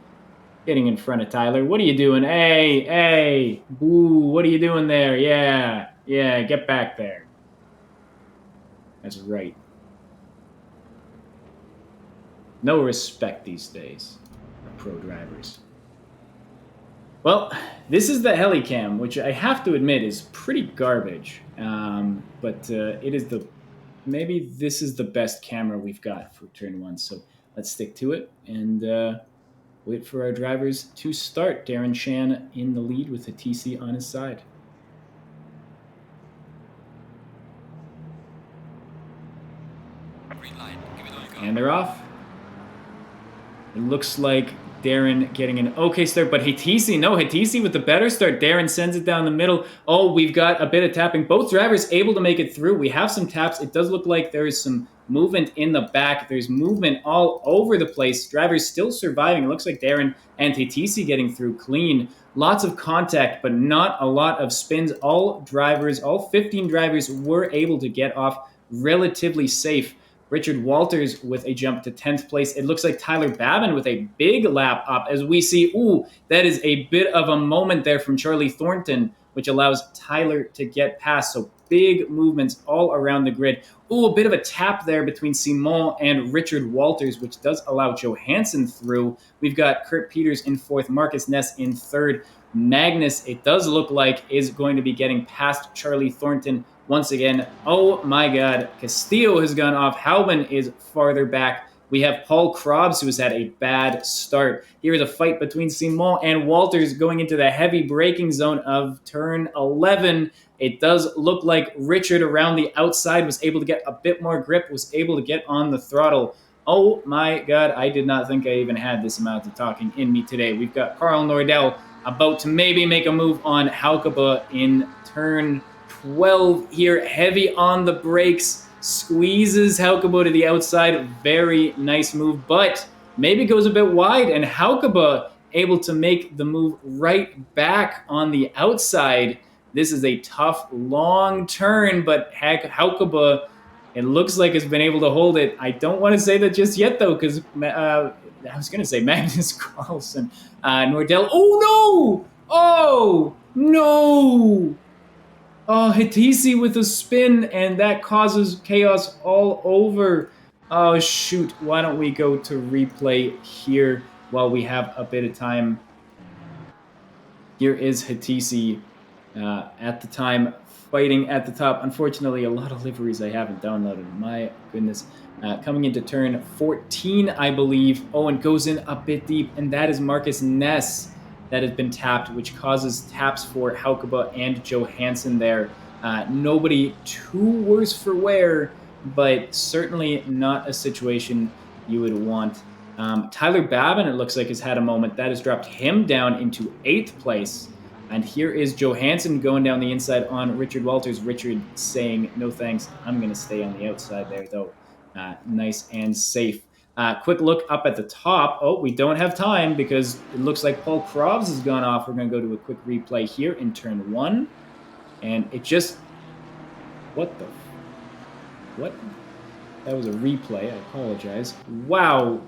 Getting in front of Tyler. What are you doing? Hey, boo, what are you doing there? Yeah, get back there. That's right. No respect these days for pro drivers. Well, this is the Helicam, which I have to admit is pretty garbage. But it is maybe this is the best camera we've got for turn one. So let's stick to it and wait for our drivers to start. Darren Shan in the lead with a TC on his side. And they're off. It looks like Darren getting an okay start, but Hitisi with the better start. Darren sends it down the middle. Oh, we've got a bit of tapping. Both drivers able to make it through. We have some taps. It does look like there is some movement in the back. There's movement all over the place. Drivers still surviving. It looks like Darren and Hitisi getting through clean. Lots of contact, but not a lot of spins. All 15 drivers were able to get off relatively safe. Richard Walters with a jump to 10th place. It looks like Tyler Babin with a big lap up as we see, that is a bit of a moment there from Charlie Thornton, which allows Tyler to get past. So big movements all around the grid. A bit of a tap there between Simon and Richard Walters, which does allow Johansson through. We've got Kurt Peters in fourth, Marcus Ness in third. Magnus, it does look like, is going to be getting past Charlie Thornton once again. Oh my God, Castillo has gone off. Halban is farther back. We have Paul Krobs, who has had a bad start. Here is a fight between Simon and Walters going into the heavy braking zone of turn 11. It does look like Richard around the outside was able to get a bit more grip, was able to get on the throttle. Oh my God, I did not think I even had this amount of talking in me today. We've got Carl Nordell about to maybe make a move on Haukeba in turn 12 here, heavy on the brakes, squeezes Haukeba to the outside. Very nice move, but maybe goes a bit wide, and Haukeba able to make the move right back on the outside. This is a tough, long turn, but Haukeba, it looks like has been able to hold it. I don't want to say that just yet, though, because I was going to say Magnus Carlsen. Nordell. Oh, no! Oh, no! Oh, Hitisi with a spin, and that causes chaos all over. Oh, shoot. Why don't we go to replay here while we have a bit of time? Here is Hitisi at the time, fighting at the top. Unfortunately, a lot of liveries I haven't downloaded. My goodness. Coming into turn 14, I believe. Oh, and goes in a bit deep, and that is Marcus Ness that has been tapped, which causes taps for Haukeba and Johansson there. Nobody too worse for wear, but certainly not a situation you would want. Tyler Babin, it looks like, has had a moment. That has dropped him down into 8th place. And here is Johansson going down the inside on Richard Walters. Richard saying, no thanks, I'm going to stay on the outside there, though. Nice and safe. Quick look up at the top. Oh, we don't have time because it looks like Paul Krobs has gone off. We're going to go to a quick replay here in turn 1. And it just... What? That was a replay. I apologize. Wow.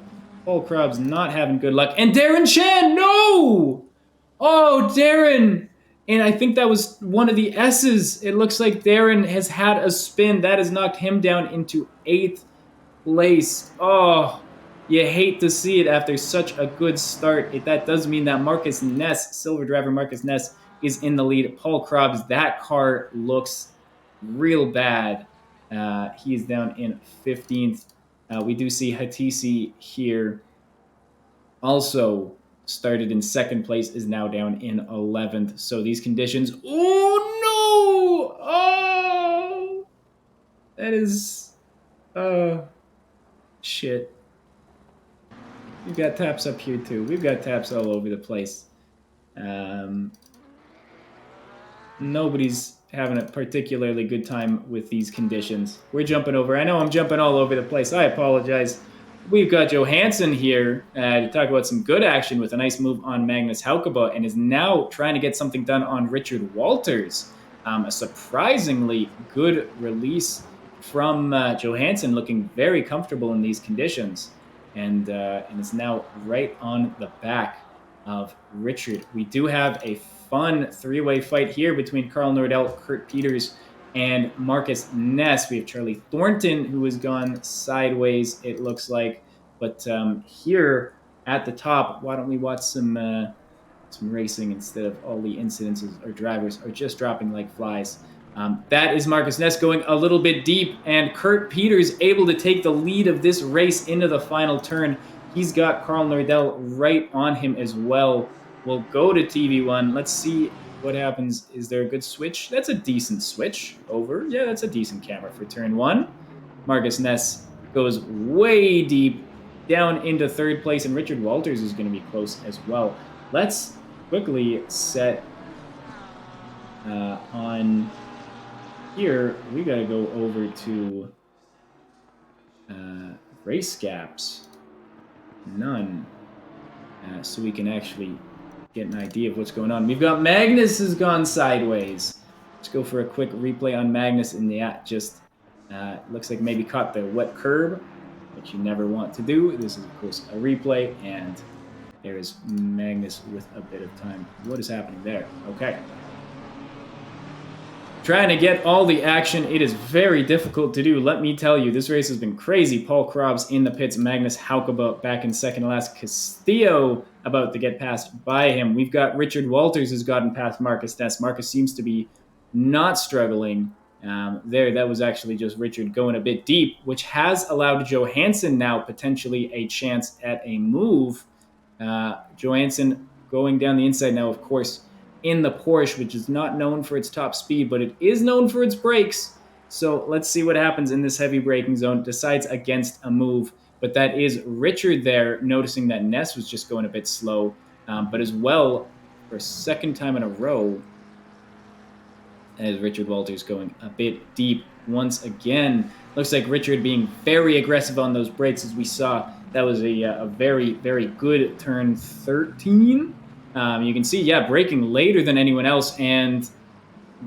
Paul Krabs not having good luck. And Darren Chan, no! Oh, Darren! And I think that was one of the S's. It looks like Darren has had a spin. That has knocked him down into 8th place. Oh, you hate to see it after such a good start. That does mean that Marcus Ness, silver driver Marcus Ness, is in the lead. Paul Krabs, that car looks real bad. He is down in 15th. We do see Hatisi here also started in 2nd place, is now down in 11th. So these conditions. Oh no! Oh, that is. Shit. We've got taps up here too. We've got taps all over the place. Nobody's having a particularly good time with these conditions. We're jumping over. I know I'm jumping all over the place. I apologize. We've got Johansson here to talk about some good action with a nice move on Magnus Haukeba, and is now trying to get something done on Richard Walters. A surprisingly good release from Johansson, looking very comfortable in these conditions, and is now right on the back of Richard. We do have a fun 3-way fight here between Carl Nordell, Kurt Peters, and Marcus Ness. We have Charlie Thornton, who has gone sideways, it looks like. But here at the top, why don't we watch some racing instead of all the incidences or drivers are just dropping like flies. That is Marcus Ness going a little bit deep, and Kurt Peters able to take the lead of this race into the final turn. He's got Carl Nordell right on him as well. We'll go to TV1. Let's see what happens. Is there a good switch? That's a decent switch over. Yeah, that's a decent camera for turn 1. Marcus Ness goes way deep down into 3rd place, and Richard Walters is going to be close as well. Let's quickly set on here. We got to go over to race gaps. None. So we can actually get an idea of what's going on. We've got Magnus has gone sideways. Let's go for a quick replay on Magnus in the just looks like maybe caught the wet curb, which you never want to do. This is, of course, a replay, and there is Magnus with a bit of time. What is happening there? Okay. Trying to get all the action. It is very difficult to do. Let me tell you, this race has been crazy. Paul Krabs in the pits. Magnus Haukeba back in 2nd to last. Castillo about to get passed by him. We've got Richard Walters has gotten past Marcus Ness. Marcus seems to be not struggling. There, that was actually just Richard going a bit deep, which has allowed Johansson now potentially a chance at a move. Johansson going down the inside now, of course, in the Porsche, which is not known for its top speed, but it is known for its brakes. So let's see what happens in this heavy braking zone. Decides against a move, but that is Richard there, noticing that Ness was just going a bit slow, but as well, for a 2nd time in a row, as Richard Walters going a bit deep once again. Looks like Richard being very aggressive on those brakes, as we saw. That was a very, very good turn 13. You can see, yeah, braking later than anyone else, and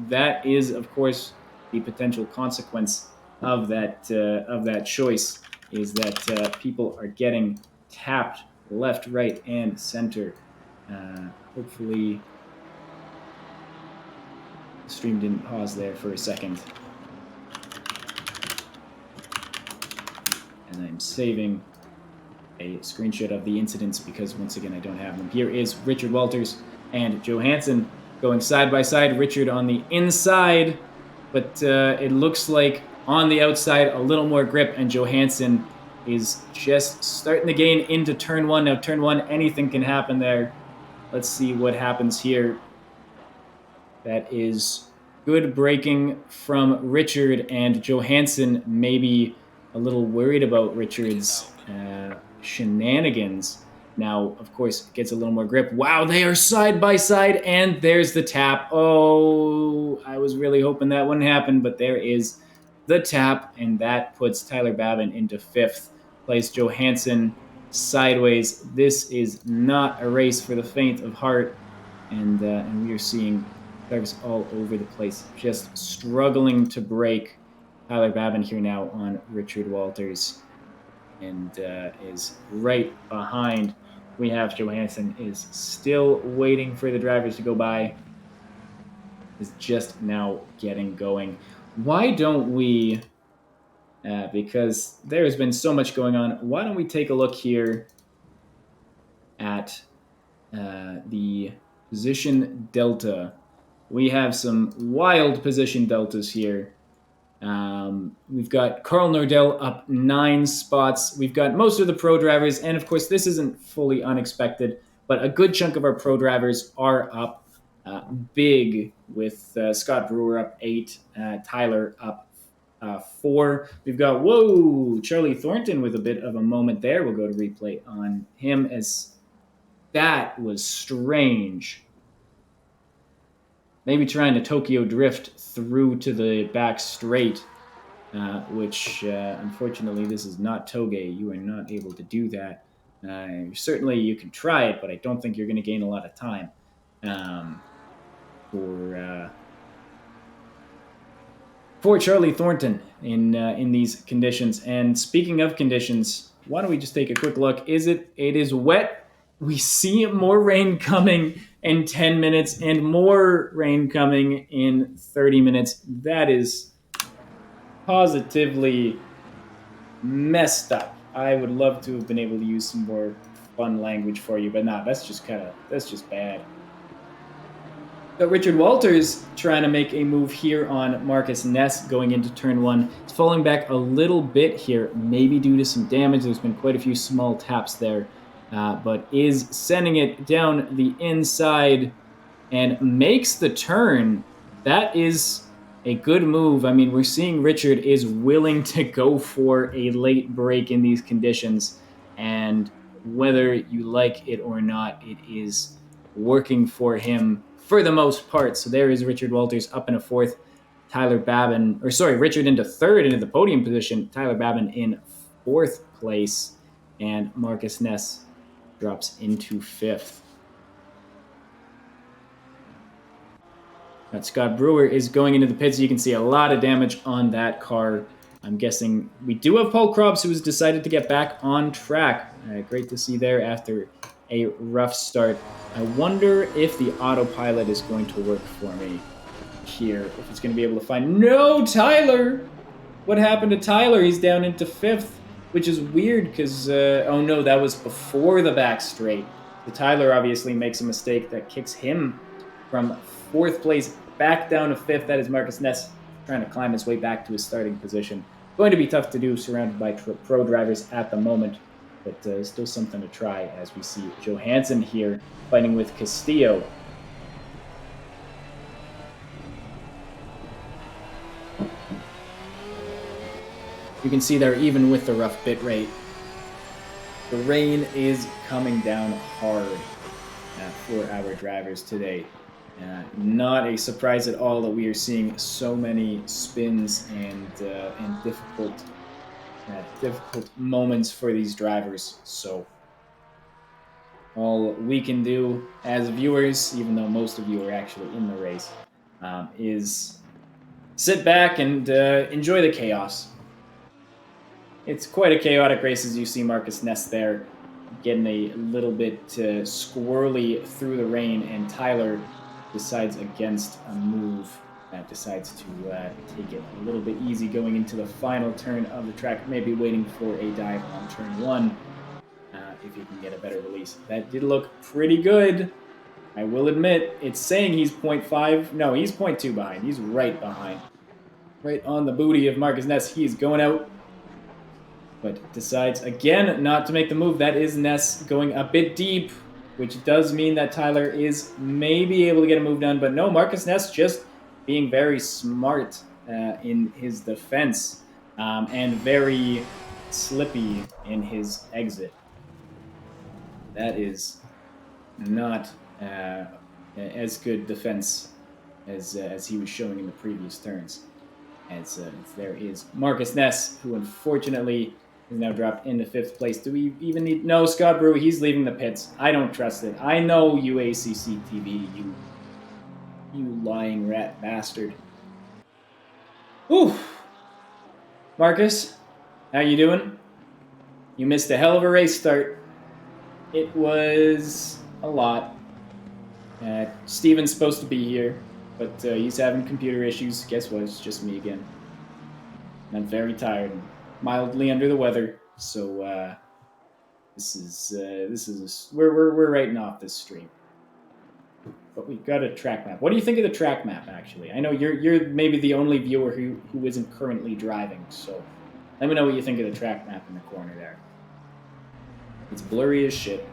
that is, of course, the potential consequence of that choice, is that people are getting tapped left, right, and center. Hopefully, the stream didn't pause there for a second. And I'm saving a screenshot of the incidents because, once again, I don't have them. Here is Richard Walters and Johansson going side by side. Richard on the inside, but it looks like on the outside a little more grip, and Johansson is just starting to gain into turn 1. Now, turn 1, anything can happen there. Let's see what happens here. That is good braking from Richard, and Johansson maybe a little worried about Richard's shenanigans. Now, of course, gets a little more grip. Wow, they are side by side, and there's the tap. Oh, I was really hoping that wouldn't happen, but there is the tap, and that puts Tyler Babin into 5th place. Johansson sideways. This is not a race for the faint of heart, and we are seeing drivers all over the place, just struggling to brake. Tyler Babin here now on Richard Walters, and is right behind. We have Johansson is still waiting for the drivers to go by. Is just now getting going. Why don't we? Because there has been so much going on. Why don't we take a look here at the position delta? We have some wild position deltas here. We've got Carl Nordell up 9 spots. We've got most of the pro drivers, and of course, this isn't fully unexpected, but a good chunk of our pro drivers are up big, with Scott Brewer up 8, Tyler up 4. We've got, whoa, Charlie Thornton with a bit of a moment there. We'll go to replay on him, as that was strange. Maybe trying to Tokyo drift through to the back straight, which unfortunately this is not Toge. You are not able to do that. Certainly you can try it, but I don't think you're going to gain a lot of time for Charlie Thornton in these conditions. And speaking of conditions, why don't we just take a quick look? It is wet. We see more rain coming in 10 minutes and more rain coming in 30 minutes. That is positively messed up. I would love to have been able to use some more fun language for you, but nah, that's just bad. But Richard Walters trying to make a move here on Marcus Ness going into turn 1. It's falling back a little bit here, maybe due to some damage. There's been quite a few small taps there, but is sending it down the inside and makes the turn. That is a good move. I mean, we're seeing Richard is willing to go for a late break in these conditions, and whether you like it or not, it is working for him for the most part. So there is Richard Walters up in a 4th. Richard into 3rd into the podium position. Tyler Babin in 4th place, and Marcus Ness drops into 5th. Scott Brewer is going into the pits. You can see a lot of damage on that car. I'm guessing we do have Paul Krebs, who has decided to get back on track. Great to see there after a rough start. I wonder if the autopilot is going to work for me here. If it's going to be able to find... No, Tyler! What happened to Tyler? He's down into 5th, which is weird because... oh no, that was before the back straight. So Tyler obviously makes a mistake that kicks him from 4th place back down to 5th. That is Marcus Ness trying to climb his way back to his starting position. Going to be tough to do, surrounded by pro drivers at the moment, but still something to try, as we see Johansson here fighting with Castillo. You can see there, even with the rough bit rate, the rain is coming down hard for our drivers today. Not a surprise at all that we are seeing so many spins and difficult moments for these drivers. So all we can do as viewers, even though most of you are actually in the race, is sit back and enjoy the chaos. It's quite a chaotic race, as you see Marcus Ness there getting a little bit squirrely through the rain, and Tyler decides against a move that decides to take it a little bit easy going into the final turn of the track, maybe waiting for a dive on turn 1 if he can get a better release. That did look pretty good, I will admit. It's saying he's 0.5. No, he's 0.2 behind. He's right behind. Right on the booty of Marcus Ness. He's going out, but decides again not to make the move. That is Ness going a bit deep, which does mean that Tyler is maybe able to get a move done. But no, Marcus Ness just being very smart in his defense and very slippy in his exit. That is not as good defense as he was showing in the previous turns. As there is Marcus Ness, who unfortunately is now dropped into 5th place. Do we even need... No, Scott Brewer, he's leaving the pits. I don't trust it. I know you, ACC TV, you lying rat bastard. Whew. Marcus, how you doing? You missed a hell of a race start. It was a lot. Steven's supposed to be here, but he's having computer issues. Guess what? It's just me again. And I'm very tired and mildly under the weather. So this is we're writing off this stream. But we've got a track map. What do you think of the track map? Actually, I know you're maybe the only viewer who isn't currently driving. So let me know what you think of the track map in the corner there. It's blurry as shit.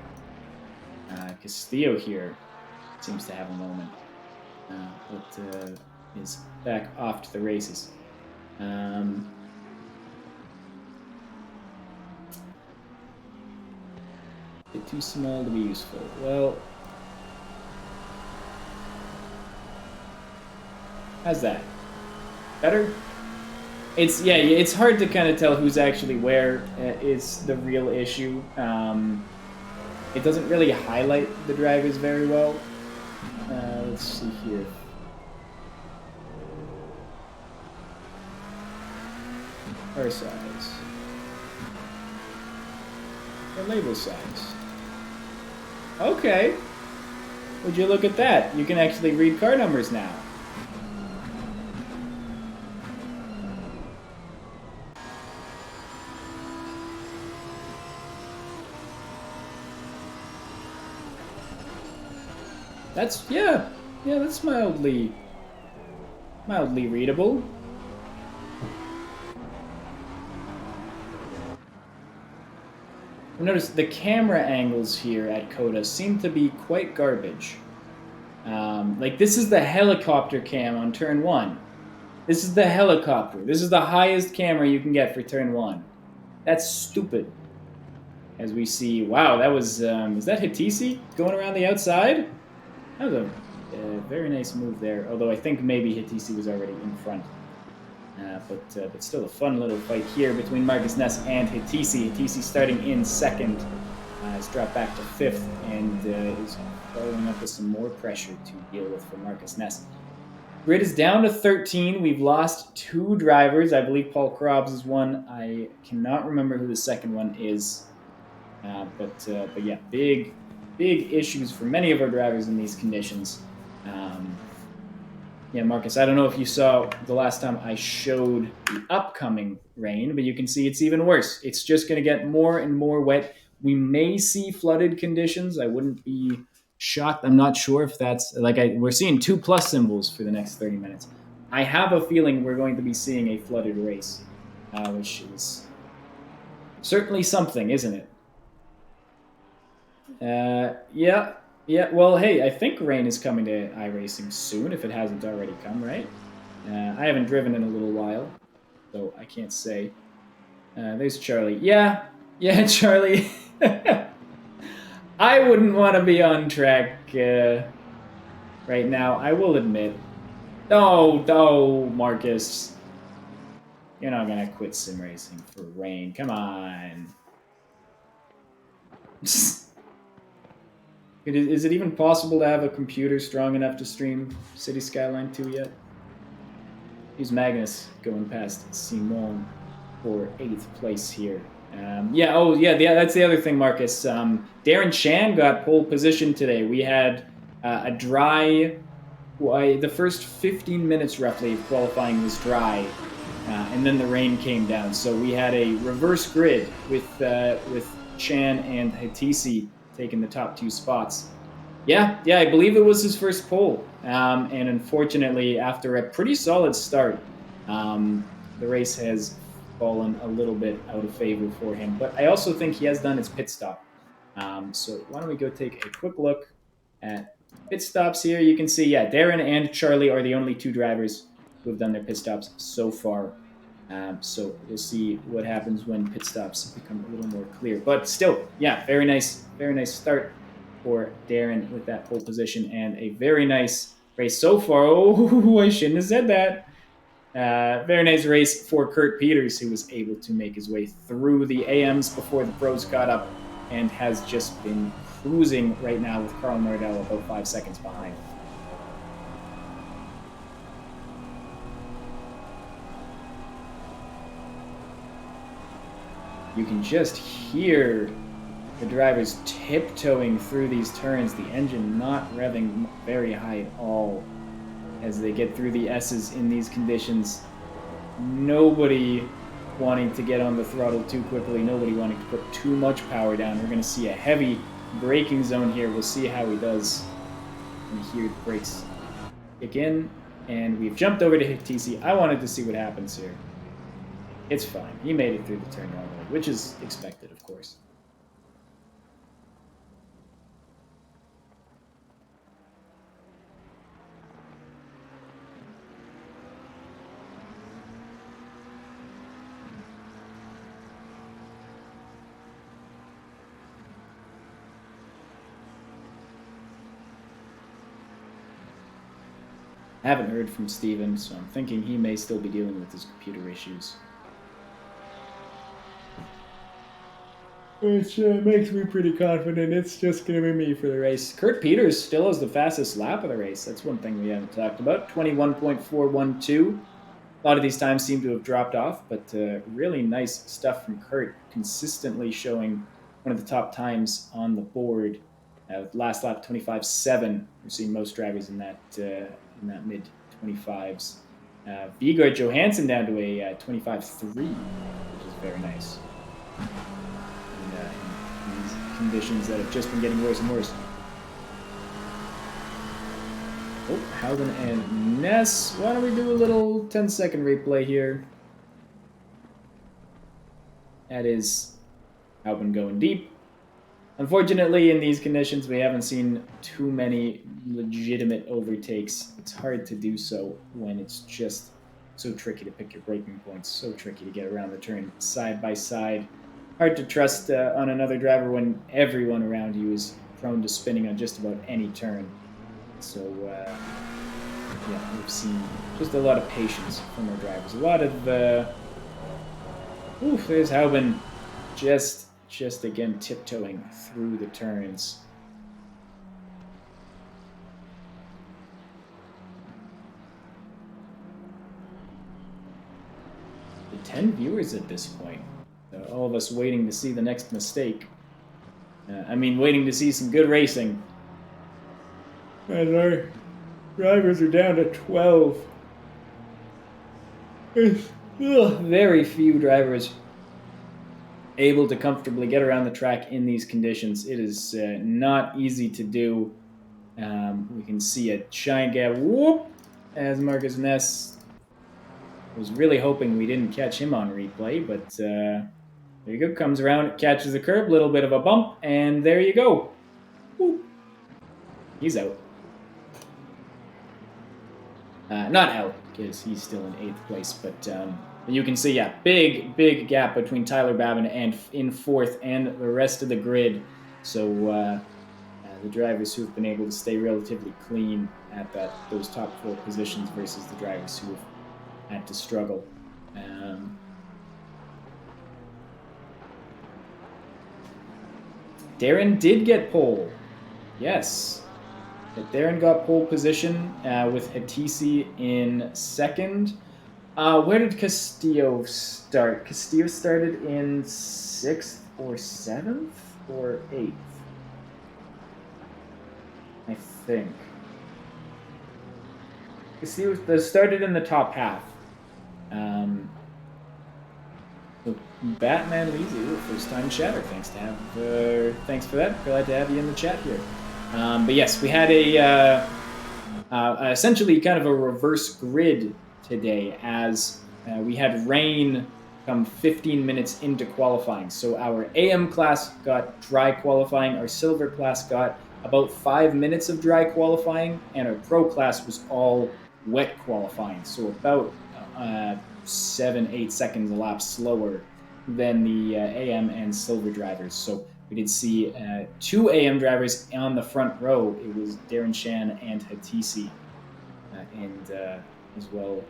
Castillo here seems to have a moment, but is back off to the races. Bit too small to be useful. Well, how's that? Better? It's hard to kind of tell who's actually where. Is the real issue. It doesn't really highlight the drivers very well. Let's see here. Car size. Or label size. Okay. Would you look at that? You can actually read car numbers now. That's that's mildly readable. Notice the camera angles here at COTA seem to be quite garbage. Like this is the helicopter cam on turn 1. This is the helicopter. This is the highest camera you can get for turn 1. That's stupid. As we see, wow, that was is that Hitisi going around the outside? That was a very nice move there, although I think maybe Hitisi was already in front. But still a fun little fight here between Marcus Ness and Hitisi. Hitisi starting in second, has dropped back to 5th, and is following up with some more pressure to deal with for Marcus Ness. Grid is down to 13. We've lost 2 drivers. I believe Paul Krobs is one. I cannot remember who the second one is. But yeah, big issues for many of our drivers in these conditions. Yeah, Marcus, I don't know if you saw the last time I showed the upcoming rain, but you can see it's even worse. It's just going to get more and more wet. We may see flooded conditions. I wouldn't be shocked. I'm not sure if that's we're seeing 2+ symbols for the next 30 minutes. I have a feeling we're going to be seeing a flooded race, which is certainly something, isn't it? Yeah, well, hey, I think rain is coming to iRacing soon, if it hasn't already come, right? I haven't driven in a little while, so I can't say. There's Charlie. Yeah, Charlie. I wouldn't want to be on track right now, I will admit. No, Marcus. You're not going to quit sim racing for rain. Come on. Is it even possible to have a computer strong enough to stream City Skyline 2 yet? Here's Magnus going past Simon for 8th place here. That's the other thing, Marcus. Darren Chan got pole position today. We had a dry... the first 15 minutes, roughly, of qualifying was dry, and then the rain came down. So we had a reverse grid with Chan and Hitisi taking the top 2 spots. Yeah, I believe it was his first pole. And unfortunately, after a pretty solid start, the race has fallen a little bit out of favor for him. But I also think he has done his pit stop. So why don't we go take a quick look at pit stops here. You can see, Darren and Charlie are the only 2 drivers who have done their pit stops so far. So we'll see what happens when pit stops become a little more clear. But still, very nice start for Darren with that pole position, and a very nice race so far. Oh, I shouldn't have said that. Very nice race for Kurt Peters, who was able to make his way through the AMs before the pros caught up, and has just been cruising right now with Carl Nordell about 5 seconds behind. You can just hear the drivers tiptoeing through these turns, the engine not revving very high at all as they get through the S's in these conditions. Nobody wanting to get on the throttle too quickly, nobody wanting to put too much power down. We're going to see a heavy braking zone here. We'll see how he does. And here the brakes kick in, and we've jumped over to Hiktisi. I wanted to see what happens here. It's fine. He made it through the turn normally, which is expected, of course. I haven't heard from Steven, so I'm thinking he may still be dealing with his computer issues. Which makes me pretty confident it's just going to be me for the race. Kurt Peters still has the fastest lap of the race. That's one thing we haven't talked about. 21.412. A lot of these times seem to have dropped off, but really nice stuff from Kurt, consistently showing one of the top times on the board. Last lap 25.7. We're seeing most drivers in that mid 25s. Vigard Johansson down to a 25.3, which is very nice. In these conditions that have just been getting worse and worse. Oh, Howden and Ness. Why don't we do a little 10-second replay here? That is Howden going deep. Unfortunately, in these conditions, we haven't seen too many legitimate overtakes. It's hard to do so when it's just so tricky to pick your braking points, so tricky to get around the turn side by side. Hard to trust on another driver when everyone around you is prone to spinning on just about any turn. So, yeah, we've seen just a lot of patience from our drivers. A lot of, there's Hauben just again tiptoeing through the turns. The 10 viewers at this point. All of us waiting to see the next mistake. Waiting to see some good racing. And our drivers are down to 12. There's very few drivers able to comfortably get around the track in these conditions. It is not easy to do. We can see a giant gap. Whoop! As Marcus Ness was really hoping we didn't catch him on replay, but there you go. Comes around, catches the curb, little bit of a bump, and there you go. Whoop. He's out. Not out, because he's still in 8th place, but you can see, yeah, big gap between Tyler Babin and in 4th and the rest of the grid. So the drivers who have been able to stay relatively clean at those top 4 positions versus the drivers who have had to struggle. Darren did get pole. Yes. But Darren got pole position with Hatisi in 2nd. Where did Castillo start? Castillo started in 6th or 7th or 8th? I think. Castillo started in the top half. So Batman Leezy, first time chatter. Thanks for that. Glad to have you in the chat here. But yes, we had essentially kind of a reverse grid today, as we had rain come 15 minutes into qualifying. So our AM class got dry qualifying, our silver class got about 5 minutes of dry qualifying, and our pro class was all wet qualifying. So about 7-8 seconds a lap slower than the AM and silver drivers. So we did see 2 AM drivers on the front row. It was Darren Shan and Hatisi, and as well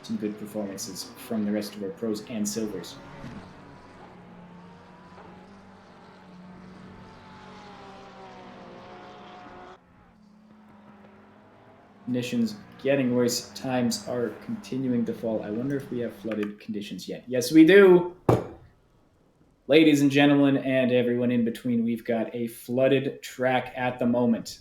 some good performances from the rest of our pros and silvers. Conditions getting worse. Times are continuing to fall. I wonder if we have flooded conditions yet. Yes, we do. Ladies and gentlemen, and everyone in between, we've got a flooded track at the moment.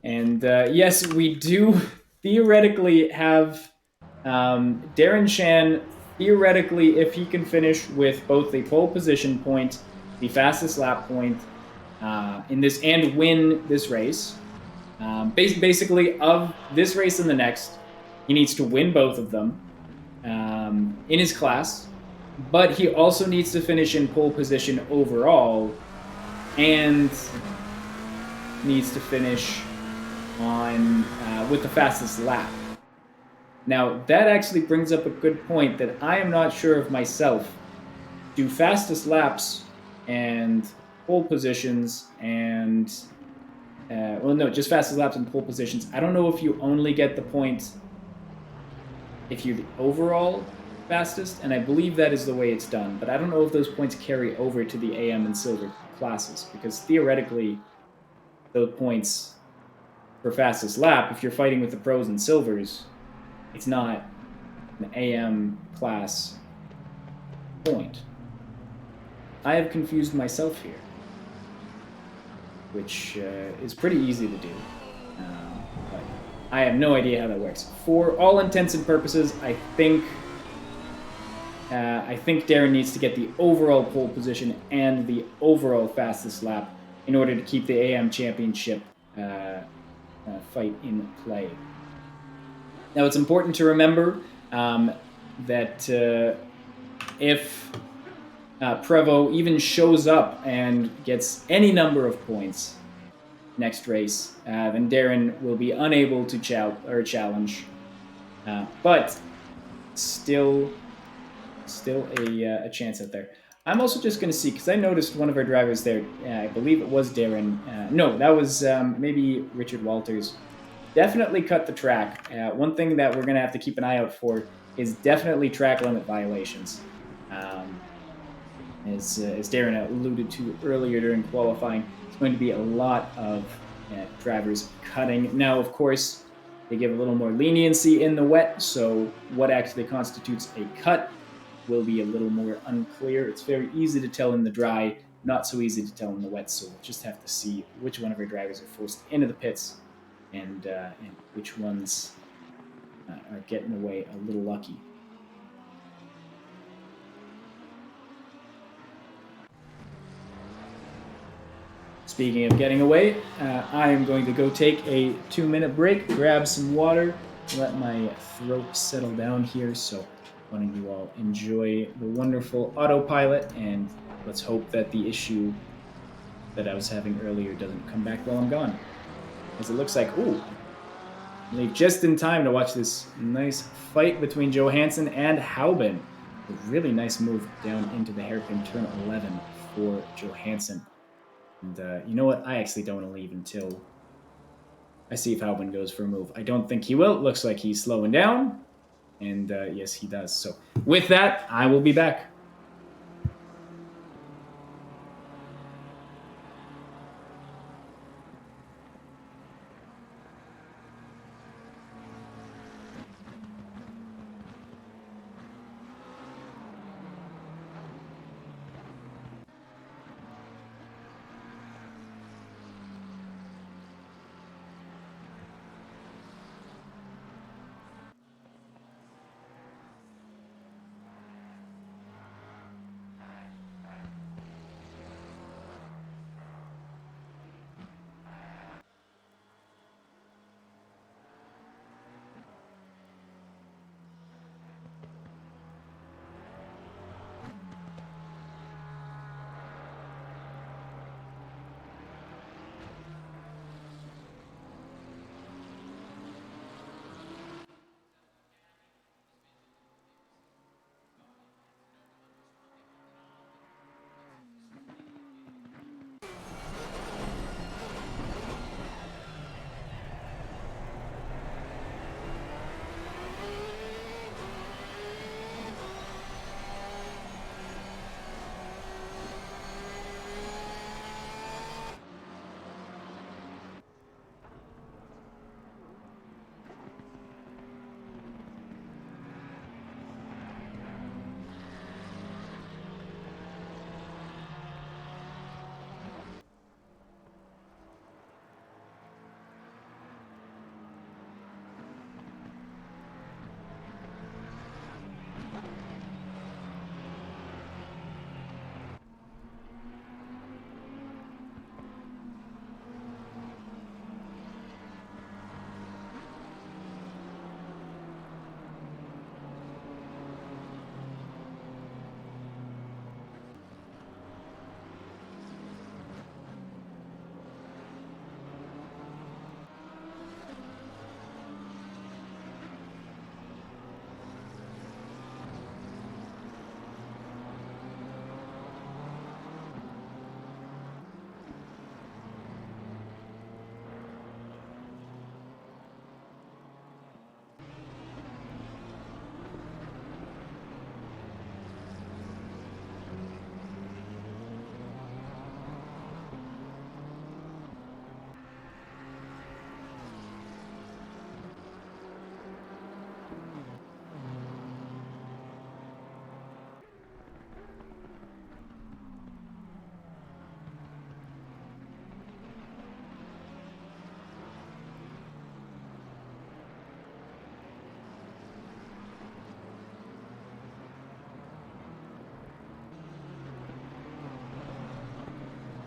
And yes, we do theoretically have Darren Shan. Theoretically, if he can finish with both the pole position point, the fastest lap point in this, and win this race, basically of this race and the next, he needs to win both of them in his class. But he also needs to finish in pole position overall, and needs to finish on with the fastest lap. Now, that actually brings up a good point that I am not sure of myself. Do fastest laps and pole positions and well, no, just fastest laps and pole positions. I don't know if you only get the point if you're the overall fastest, and I believe that is the way it's done. But I don't know if those points carry over to the AM and silver classes, because theoretically, those points for fastest lap, if you're fighting with the pros and silvers, it's not an AM class point. I have confused myself here, which is pretty easy to do. But I have no idea how that works. For all intents and purposes, I think Darren needs to get the overall pole position and the overall fastest lap in order to keep the AM championship fight in play. Now, it's important to remember that if Prevost even shows up and gets any number of points next race, then Darren will be unable to challenge. But still a chance out there. I'm also just going to see, because I noticed one of our drivers there, I believe it was Darren. No, that was maybe Richard Walters. Definitely cut the track. One thing that we're going to have to keep an eye out for is definitely track limit violations. As Darren alluded to earlier during qualifying, it's going to be a lot of drivers cutting. Now, of course, they give a little more leniency in the wet, so what actually constitutes a cut will be a little more unclear. It's very easy to tell in the dry, not so easy to tell in the wet, so we'll just have to see which one of our drivers are forced into the pits and which ones are getting away a little lucky. Speaking of getting away, I am going to go take a 2-minute break, grab some water, let my throat settle down here. So wanting you all enjoy the wonderful autopilot, and let's hope that the issue that I was having earlier doesn't come back while I'm gone. As it looks like, ooh, I leave just in time to watch this nice fight between Johansson and Hauben. A really nice move down into the hairpin turn 11 for Johansson. And you know what? I actually don't want to leave until I see if Hauben goes for a move. I don't think he will. It looks like he's slowing down. And yes, he does. So with that, I will be back.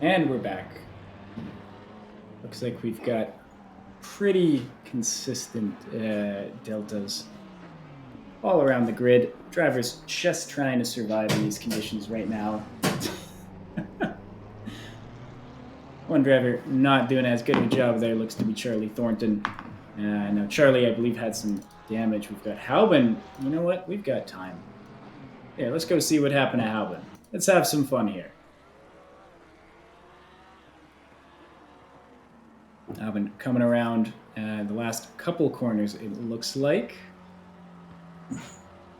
And we're back. Looks like we've got pretty consistent deltas all around the grid. Drivers just trying to survive in these conditions right now. One driver not doing as good of a job there looks to be Charlie Thornton. Now Charlie, I believe, had some damage. We've got Halbin. You know what? We've got time. Yeah, let's go see what happened to Halbin. Let's have some fun here. Halbin coming around the last couple corners, it looks like.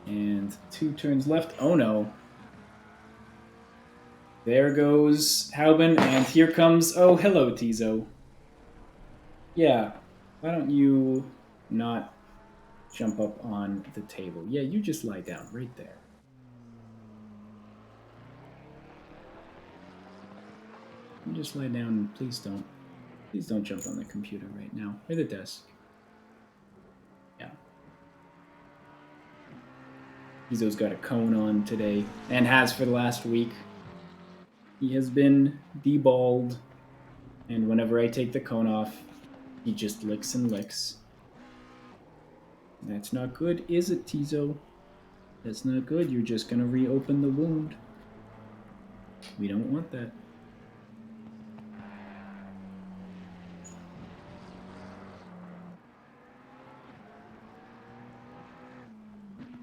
And 2 turns left. Oh no. There goes Halbin, and here comes... Oh, hello, Tizo. Yeah, why don't you not jump up on the table? Yeah, you just lie down right there. You just lie down and please don't jump on the computer right now. Or the desk. Yeah. Tizo's got a cone on today, and has for the last week. He has been deballed, and whenever I take the cone off, he just licks and licks. That's not good, is it, Tizo? That's not good. You're just gonna reopen the wound. We don't want that.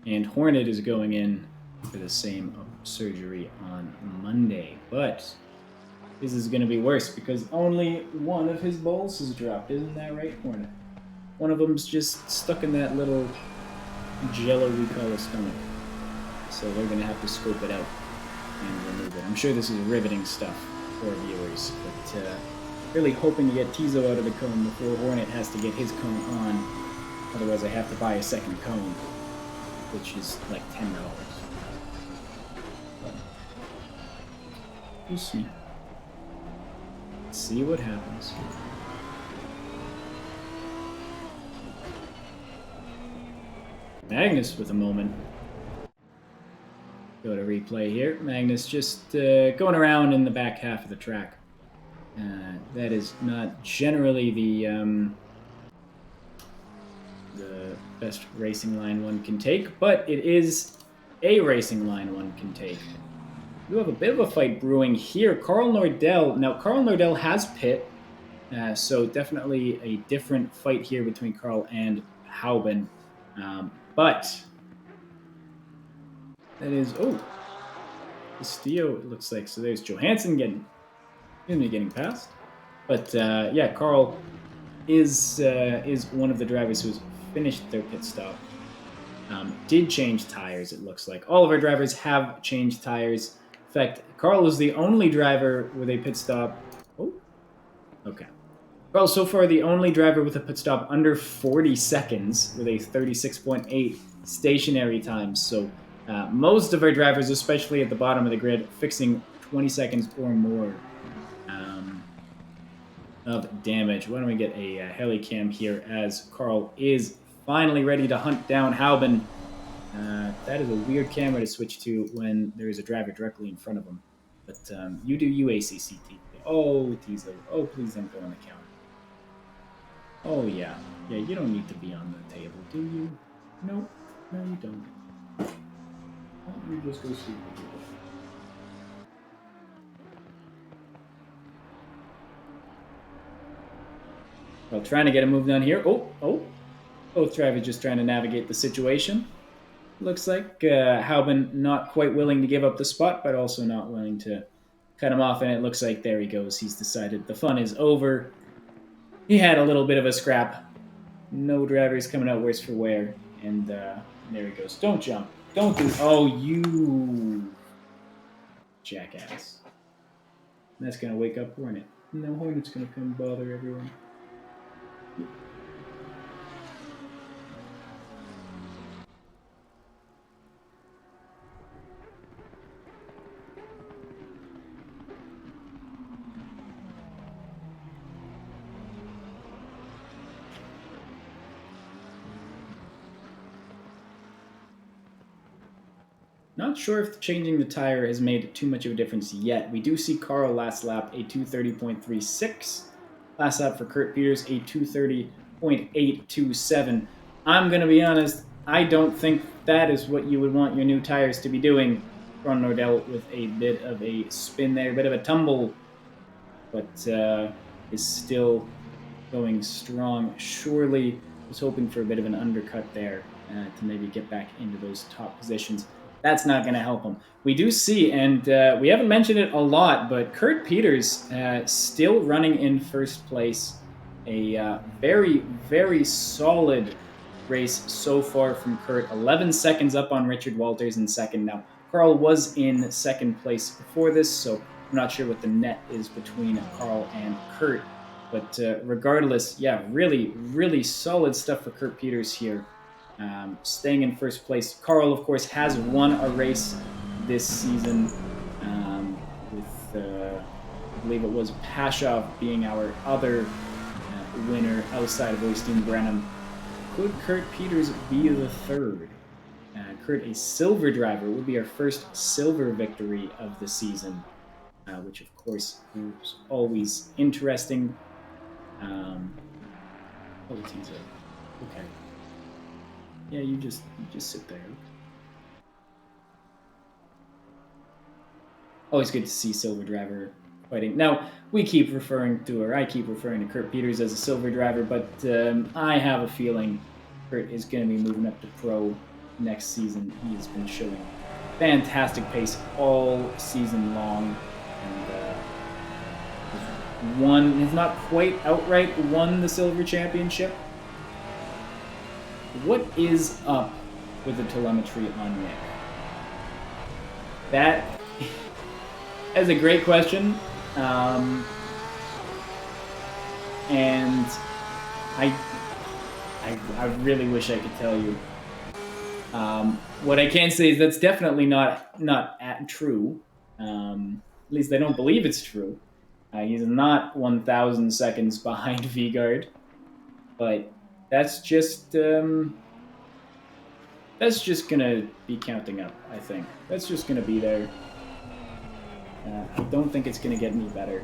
And Hornet is going in for the same surgery on Monday, but this is going to be worse because only one of his balls is dropped. Isn't that right, Hornet? One of them's just stuck in that little jello we call a stomach. So we're going to have to scope it out and remove it. I'm sure this is riveting stuff for viewers, but really hoping to get Tizo out of the cone before Hornet has to get his cone on. Otherwise I have to buy a second cone, which is like $10. We'll see. Let's see what happens. Magnus with a moment. Go to replay here. Magnus just going around in the back half of the track. That is not generally the best racing line one can take, but it is a racing line one can take. We have a bit of a fight brewing here. Carl Nordell. Now, Carl Nordell has pit, so definitely a different fight here between Carl and Halbin. But that is... Oh! Castillo, it looks like. So there's Johansson getting past. But, yeah, Carl is one of the drivers who's finished their pit stop. Did change tires, it looks like. All of our drivers have changed tires. In fact, Carl is the only driver with a pit stop. Oh, okay. Carl, so far, the only driver with a pit stop under 40 seconds with a 36.8 stationary time. So most of our drivers, especially at the bottom of the grid, fixing 20 seconds or more of damage. Why don't we get a heli cam here as Carl is finally ready to hunt down Halbin. That is a weird camera to switch to when there is a driver directly in front of him. But you do UACCT. Oh, Tizo. Oh, please don't go on the counter. Oh, yeah. Yeah, you don't need to be on the table, do you? No. No, you don't. Why don't you just go sleep with you? Well, trying to get a move done here. Oh. Both drivers just trying to navigate the situation. Looks like Halbin not quite willing to give up the spot, but also not willing to cut him off. And it looks like there he goes. He's decided the fun is over. He had a little bit of a scrap. No drivers coming out worse for wear. And there he goes. Don't jump. Don't do... Oh, you jackass. That's going to wake up Hornet. No, Hornet's going to come bother everyone. Not sure if changing the tire has made too much of a difference yet. We do see Carl last lap a 230.36. Last lap for Kurt Peters a 230.827. I'm going to be honest, I don't think that is what you would want your new tires to be doing. Ron Nordell with a bit of a spin there, a bit of a tumble, but is still going strong. Surely was hoping for a bit of an undercut there to maybe get back into those top positions. That's not going to help him. We do see, and we haven't mentioned it a lot, but Kurt Peters still running in first place. A very, very solid race so far from Kurt. 11 seconds up on Richard Walters in second. Now, Carl was in second place before this, so I'm not sure what the net is between Carl and Kurt. But regardless, yeah, really, really solid stuff for Kurt Peters here. Staying in first place. Carl, of course, has won a race this season with, I believe it was Pashov being our other winner outside of Oystein Brennan. Could Kurt Peters be the third? Kurt, a silver driver, would be our first silver victory of the season, which, of course, is always interesting. Oh, teaser. Okay. Yeah, you just sit there. Always good to see silver driver fighting. Now, I keep referring to Kurt Peters as a silver driver, but I have a feeling Kurt is going to be moving up to pro next season. He has been showing fantastic pace all season long, and has not quite outright won the silver championship. What is up with the telemetry on Nick? That is a great question. And I really wish I could tell you. What I can say is that's definitely not true. At least I don't believe it's true. He's not 1,000 seconds behind Vigard, but that's just gonna be counting up. I think that's just gonna be there. I don't think it's gonna get any better.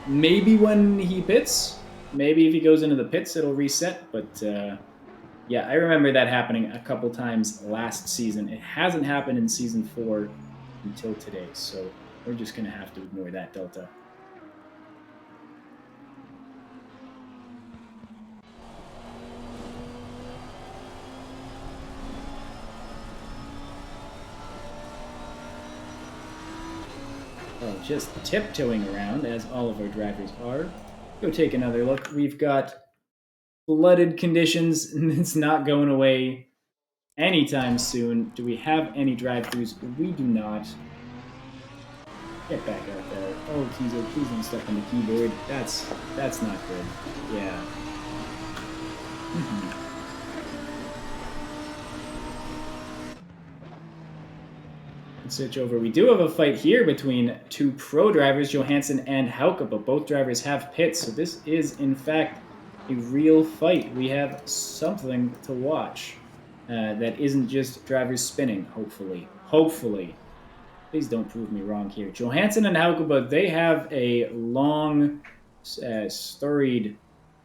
Maybe when he pits, maybe if he goes into the pits, it'll reset. But yeah, I remember that happening a couple times last season. It hasn't happened in season 4 until today, so we're just gonna have to ignore that delta. Oh, just tiptoeing around, as all of our drivers are. Go take another look. We've got flooded conditions, and it's not going away anytime soon. Do we have any drive-thrus? We do not. Get back out there. Oh, Tizo, please don't step on the keyboard. That's not good. Yeah. Switch over. We do have a fight here between two pro drivers, Johansson and Hauke, but both drivers have pits, so this is, in fact, a real fight. We have something to watch that isn't just drivers spinning, hopefully. Hopefully. Please don't prove me wrong here. Johansson and Hauke, but they have a long, storied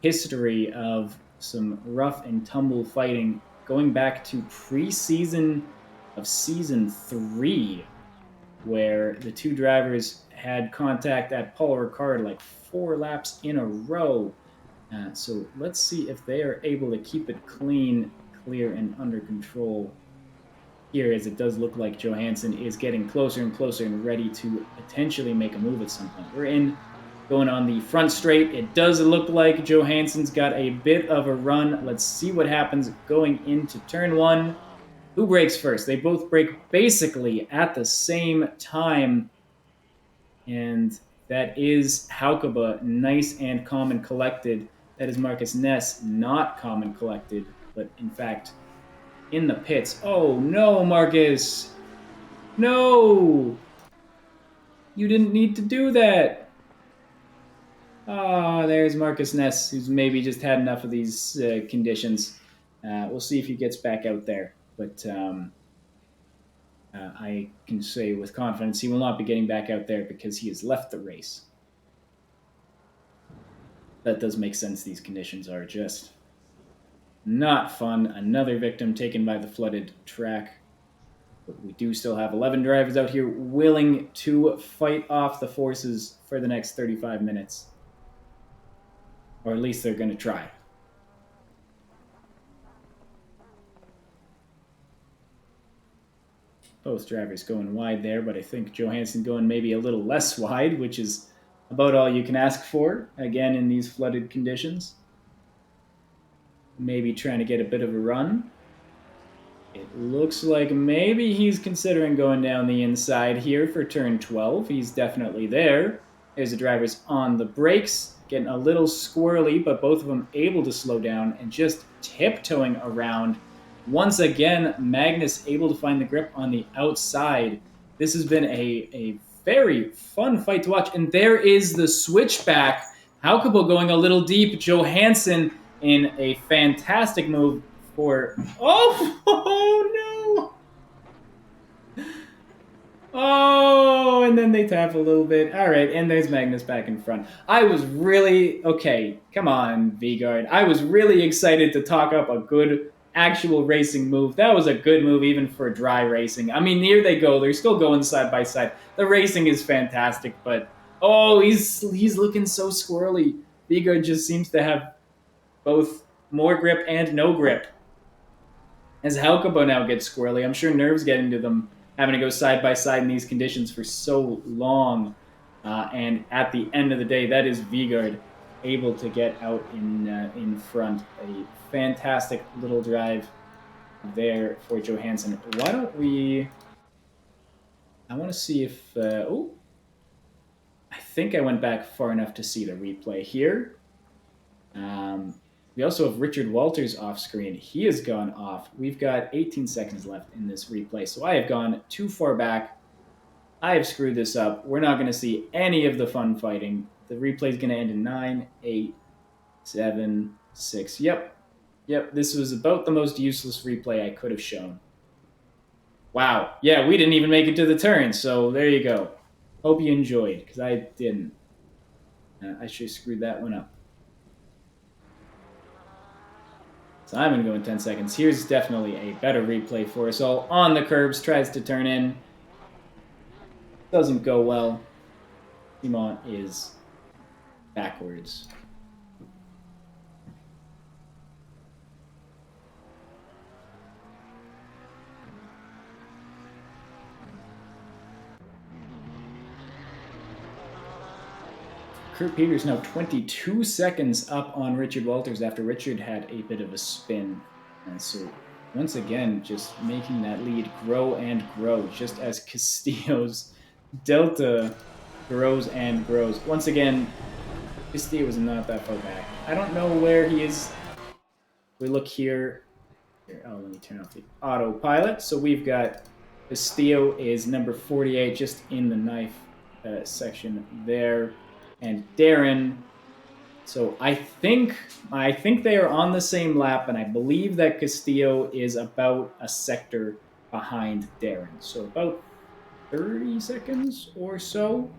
history of some rough and tumble fighting going back to pre-season of season 3, where the two drivers had contact at Paul Ricard like 4 laps in a row. So let's see if they are able to keep it clean, clear, and under control here, as it does look like Johansson is getting closer and closer and ready to potentially make a move at some point. We're going on the front straight. It does look like Johansson's got a bit of a run. Let's see what happens going into turn 1. Who breaks first? They both break basically at the same time. And that is Haukeba, nice and calm and collected. That is Marcus Ness, not calm and collected, but in fact in the pits. Oh no, Marcus! No! You didn't need to do that. Ah, there's Marcus Ness, who's maybe just had enough of these conditions. We'll see if he gets back out there. But I can say with confidence he will not be getting back out there because he has left the race. That does make sense. These conditions are just not fun. Another victim taken by the flooded track. But we do still have 11 drivers out here willing to fight off the forces for the next 35 minutes. Or at least they're going to try. Both drivers going wide there, but I think Johansson going maybe a little less wide, which is about all you can ask for, again, in these flooded conditions. Maybe trying to get a bit of a run. It looks like maybe he's considering going down the inside here for turn 12. He's definitely there. There's the drivers on the brakes, getting a little squirrely, but both of them able to slow down and just tiptoeing around. Once again, Magnus able to find the grip on the outside. This has been a very fun fight to watch. And there is the switchback. Haukebo going a little deep. Johansson in a fantastic move for... Oh no! Oh, and then they tap a little bit. All right, and there's Magnus back in front. I was really... Okay, come on, Vigard. I was really excited to talk up a good actual racing move. That was a good move even for dry racing. I mean, here they go. They're still going side by side. The racing is fantastic, but... Oh, he's looking so squirrely. Vigard just seems to have both more grip and no grip. As Haukebo now gets squirrely, I'm sure nerves getting to them, having to go side by side in these conditions for so long. And at the end of the day, that is Vigard able to get out in front. A fantastic little drive there for Johansson. Why don't we... I want to see if... I think I went back far enough to see the replay here. We also have Richard Walters off screen. He has gone off. We've got 18 seconds left in this replay. So I have gone too far back. I have screwed this up. We're not going to see any of the fun fighting. The replay is going to end in 9, 8, 7, 6. Yep. This was about the most useless replay I could have shown. Wow. Yeah, we didn't even make it to the turn. So there you go. Hope you enjoyed, because I didn't. I should have screwed that one up. So I'm going to go in 10 seconds. Here's definitely a better replay for us all. On the curbs, tries to turn in. Doesn't go well. Simon is backwards. Kurt Peters now 22 seconds up on Richard Walters after Richard had a bit of a spin. And so once again, just making that lead grow and grow, just as Castillo's delta grows and grows. Once again, Castillo is not that far back. I don't know where he is. We look here. Let me turn off the autopilot. So we've got Castillo is number 48, just in the knife section there. And Darren, so I think they are on the same lap, and I believe that Castillo is about a sector behind Darren. So about 30 seconds or so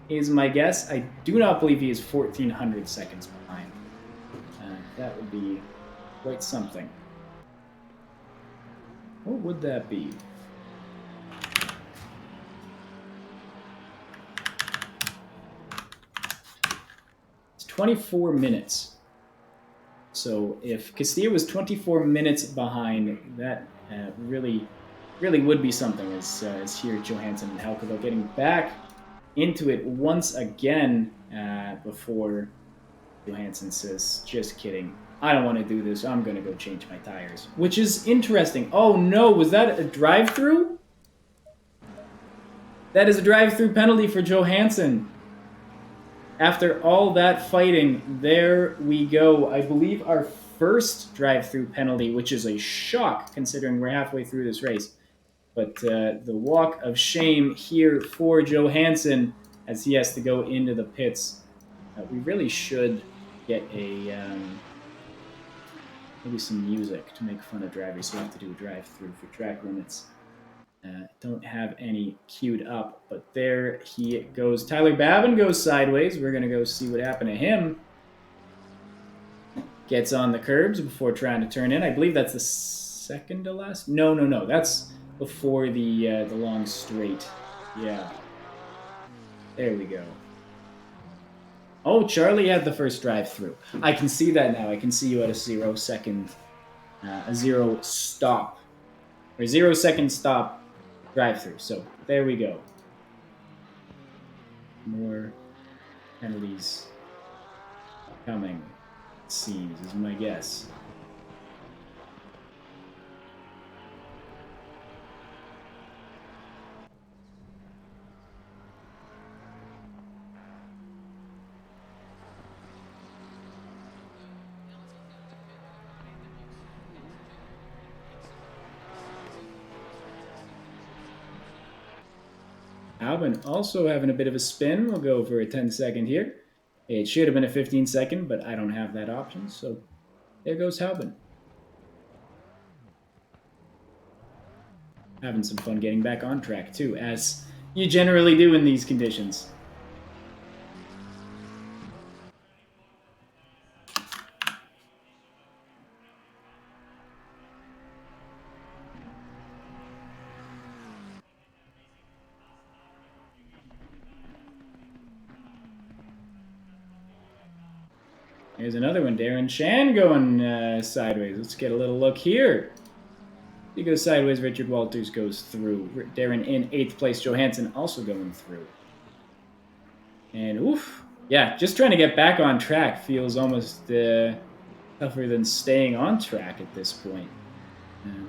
is my guess. I do not believe he is 1,400 seconds behind. That would be quite something. What would that be? 24 minutes. So if Castillo was 24 minutes behind, that really would be something. As here Johansson and Haukebo getting back into it once again before Johansson says, "Just kidding. I don't want to do this. I'm going to go change my tires." Which is interesting. Oh no, was that a drive-through? That is a drive-through penalty for Johansson. After all that fighting, there we go. I believe our first drive-through penalty, which is a shock considering we're halfway through this race. But the walk of shame here for Johansson as he has to go into the pits. We really should get a maybe some music to make fun of drivers who have to do a drive-through for track limits. Don't have any queued up, but there he goes. Tyler Babin goes sideways. We're going to go see what happened to him. Gets on the curbs before trying to turn in. I believe that's the second to last. No. That's before the long straight. Yeah. There we go. Oh, Charlie had the first drive-through. I can see that now. I can see you at a 0 second, a 0 stop, or 0 second stop drive-through. So there we go. More penalties coming, it seems, is my guess. Albin also having a bit of a spin. We'll go for a 10-second here. It should have been a 15-second, but I don't have that option. So there goes Halbin. Having some fun getting back on track, too, as you generally do in these conditions. Here's another one. Darren Shan going sideways. Let's get a little look here. He goes sideways. Richard Walters goes through. Darren in 8th place. Johansson also going through. And oof. Yeah, just trying to get back on track feels almost tougher than staying on track at this point.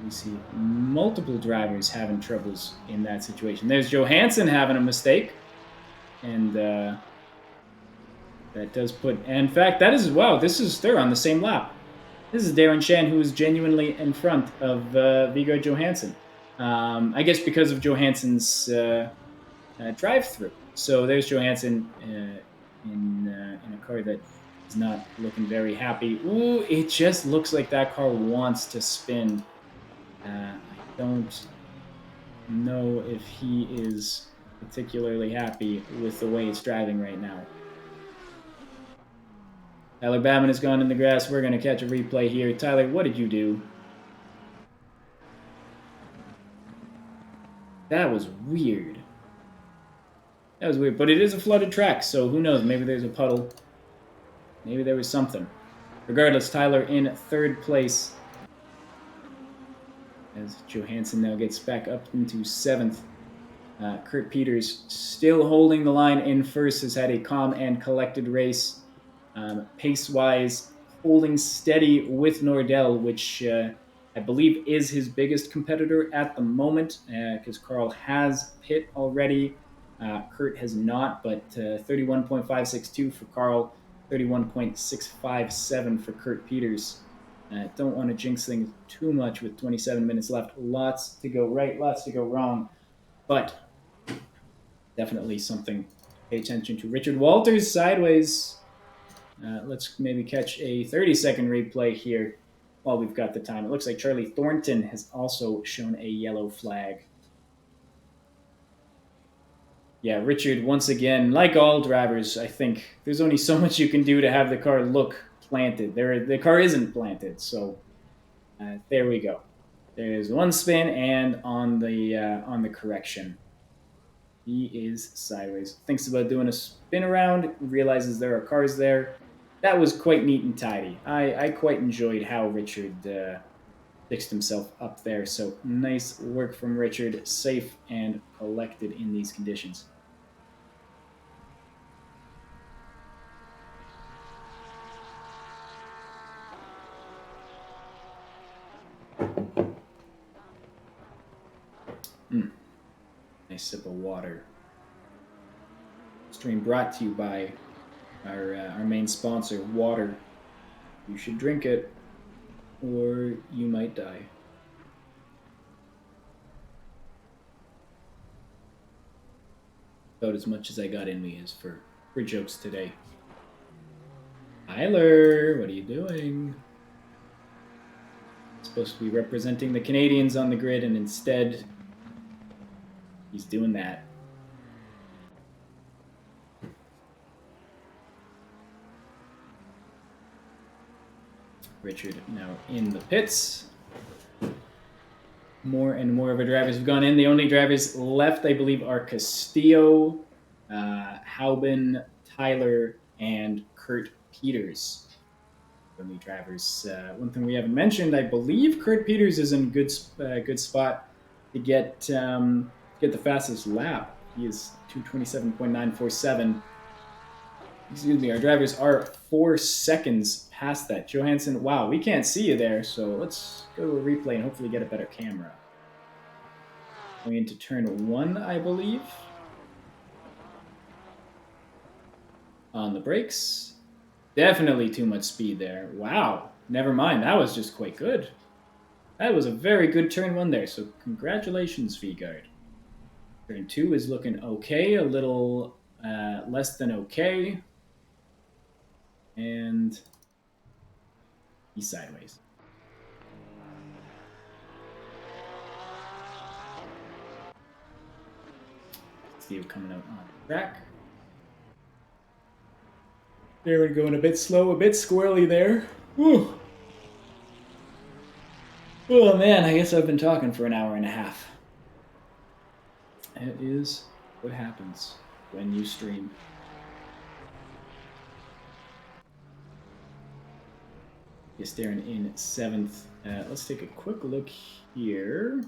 We see multiple drivers having troubles in that situation. There's Johansson having a mistake. And that does put, in fact, that is, wow, they're on the same lap. This is Darren Shan, who is genuinely in front of Viggo Johansson. I guess because of Johansson's drive-through. So there's Johansson in a car that is not looking very happy. Ooh, it just looks like that car wants to spin. I don't know if he is particularly happy with the way it's driving right now. Tyler Babin has gone in the grass. We're going to catch a replay here. Tyler, what did you do? That was weird. That was weird, but it is a flooded track, so who knows? Maybe there's a puddle. Maybe there was something. Regardless, Tyler in 3rd place. As Johansson now gets back up into 7th. Kurt Peters still holding the line in 1st, has had a calm and collected race. Pace-wise, holding steady with Nordell, which I believe is his biggest competitor at the moment, because Carl has pit already. Kurt has not, but 31.562 for Carl, 31.657 for Kurt Peters. Don't want to jinx things too much with 27 minutes left. Lots to go right, lots to go wrong, but definitely something to pay attention to. Richard Walters sideways. Let's maybe catch a 30-second replay here while we've got the time. It looks like Charlie Thornton has also shown a yellow flag. Yeah, Richard, once again, like all drivers, I think there's only so much you can do to have the car look planted. The car isn't planted, so there we go. There's one spin and on the correction. He is sideways. Thinks about doing a spin around, realizes there are cars there. That was quite neat and tidy. I quite enjoyed how Richard fixed himself up there. So nice work from Richard. Safe and collected in these conditions. Nice sip of water. Stream brought to you by our main sponsor, water. You should drink it, or you might die. About as much as I got in me is for jokes today. Tyler, what are you doing? Supposed to be representing the Canadians on the grid, and instead He's doing that. Richard now in the pits. More and more of our drivers have gone in. The only drivers left, I believe, are Castillo, Haubin, Tyler, and Kurt Peters. Only drivers. One thing we haven't mentioned, I believe, Kurt Peters is in good spot to get the fastest lap. He is 2:27.947. Excuse me. Our drivers are 4 seconds past that. Johansson, wow, we can't see you there, so let's go to a replay and hopefully get a better camera. Going into turn 1, I believe. On the brakes. Definitely too much speed there. Wow. Never mind. That was just quite good. That was a very good turn 1 there, so congratulations, Vigard. Turn 2 is looking okay. A little less than okay. And he's sideways. Steve coming out on the track. There we're going a bit slow, a bit squirrely there. Whew. Oh man, I guess I've been talking for an hour and a half. It is what happens when you stream. Yes, Darren in 7th. Let's take a quick look here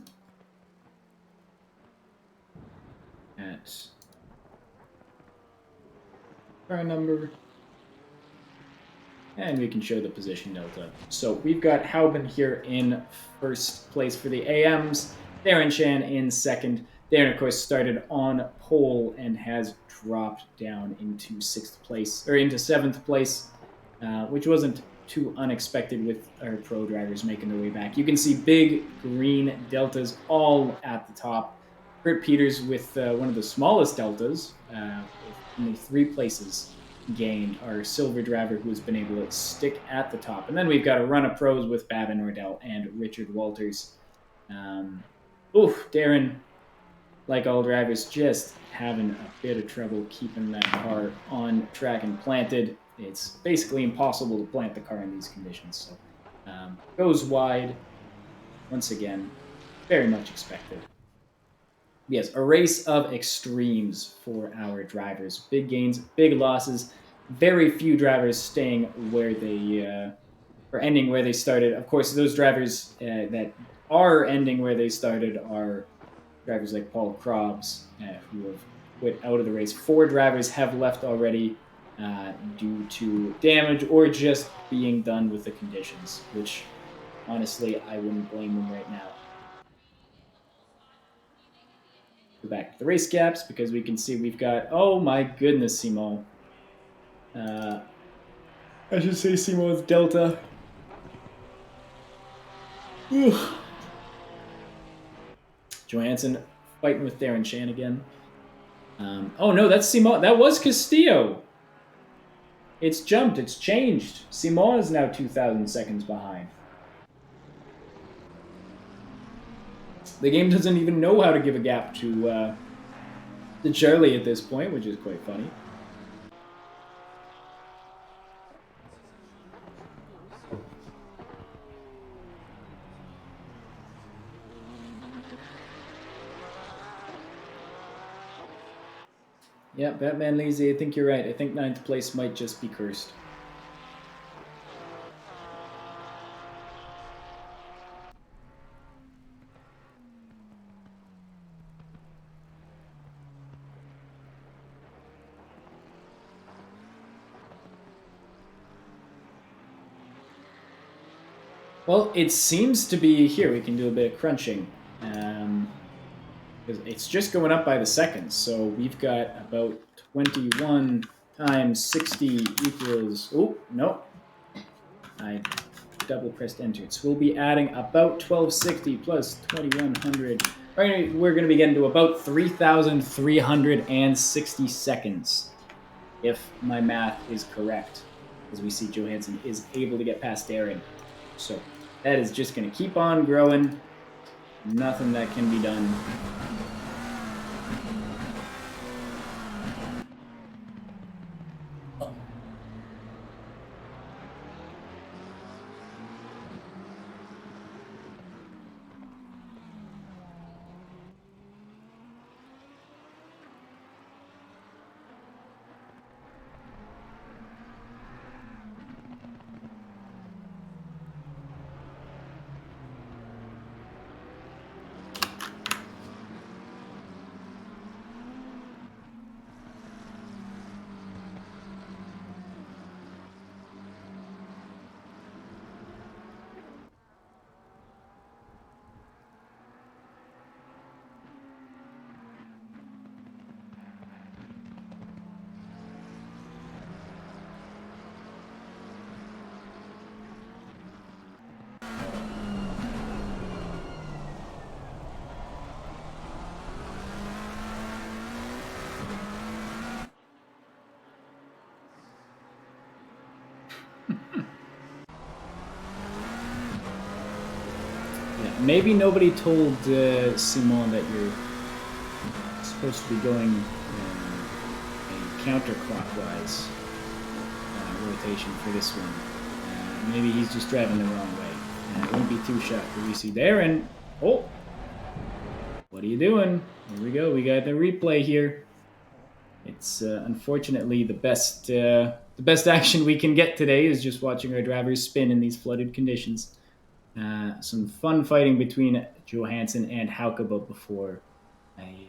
at car number. And we can show the position delta. So we've got Haubin here in 1st place for the AMs. Darren Chan in 2nd. Darren, of course, started on pole and has dropped down into 6th place, or into 7th place, which wasn't too unexpected with our pro drivers making their way back. You can see big green deltas all at the top. Kurt Peters with one of the smallest deltas, with only 3 places gained, our silver driver who has been able to stick at the top. And then we've got a run of pros with Babin Nordell and Richard Walters. Darren, like all drivers, just having a bit of trouble keeping that car on track and planted. It's basically impossible to plant the car in these conditions. So goes wide. Once again, very much expected. Yes, a race of extremes for our drivers. Big gains, big losses. Very few drivers staying where they or ending where they started. Of course, those drivers that are ending where they started are drivers like Paul Krobs, who have quit out of the race. 4 drivers have left already due to damage or just being done with the conditions, which honestly, I wouldn't blame them right now. Go back to the race gaps because we can see we've got, oh my goodness, Simon. I should say Simon's Delta. Whew. Johansson fighting with Darren Chan again. Oh no, that's Simon. That was Castillo. It's jumped. It's changed. Simon is now 2,000 seconds behind. The game doesn't even know how to give a gap to Charlie at this point, which is quite funny. Yeah, Batman Lazy, I think you're right. I think 9th place might just be cursed. Well, it seems to be here. We can do a bit of crunching. It's just going up by the seconds. So we've got about 21 times 60 equals... Oh, no. I double pressed enter. So we'll be adding about 1260 plus 2100. Right, we're going to be getting to about 3,360 seconds, if my math is correct. As we see, Johansson is able to get past Darren. So that is just going to keep on growing. Nothing that can be done. maybe nobody told Simon that you're supposed to be going a counterclockwise rotation for this one. Maybe he's just driving the wrong way. It won't be too shocked if we see there. And oh, what are you doing? Here we go. We got the replay here. It's unfortunately the best action we can get today is just watching our drivers spin in these flooded conditions. Some fun fighting between Johansson and Haukeba before a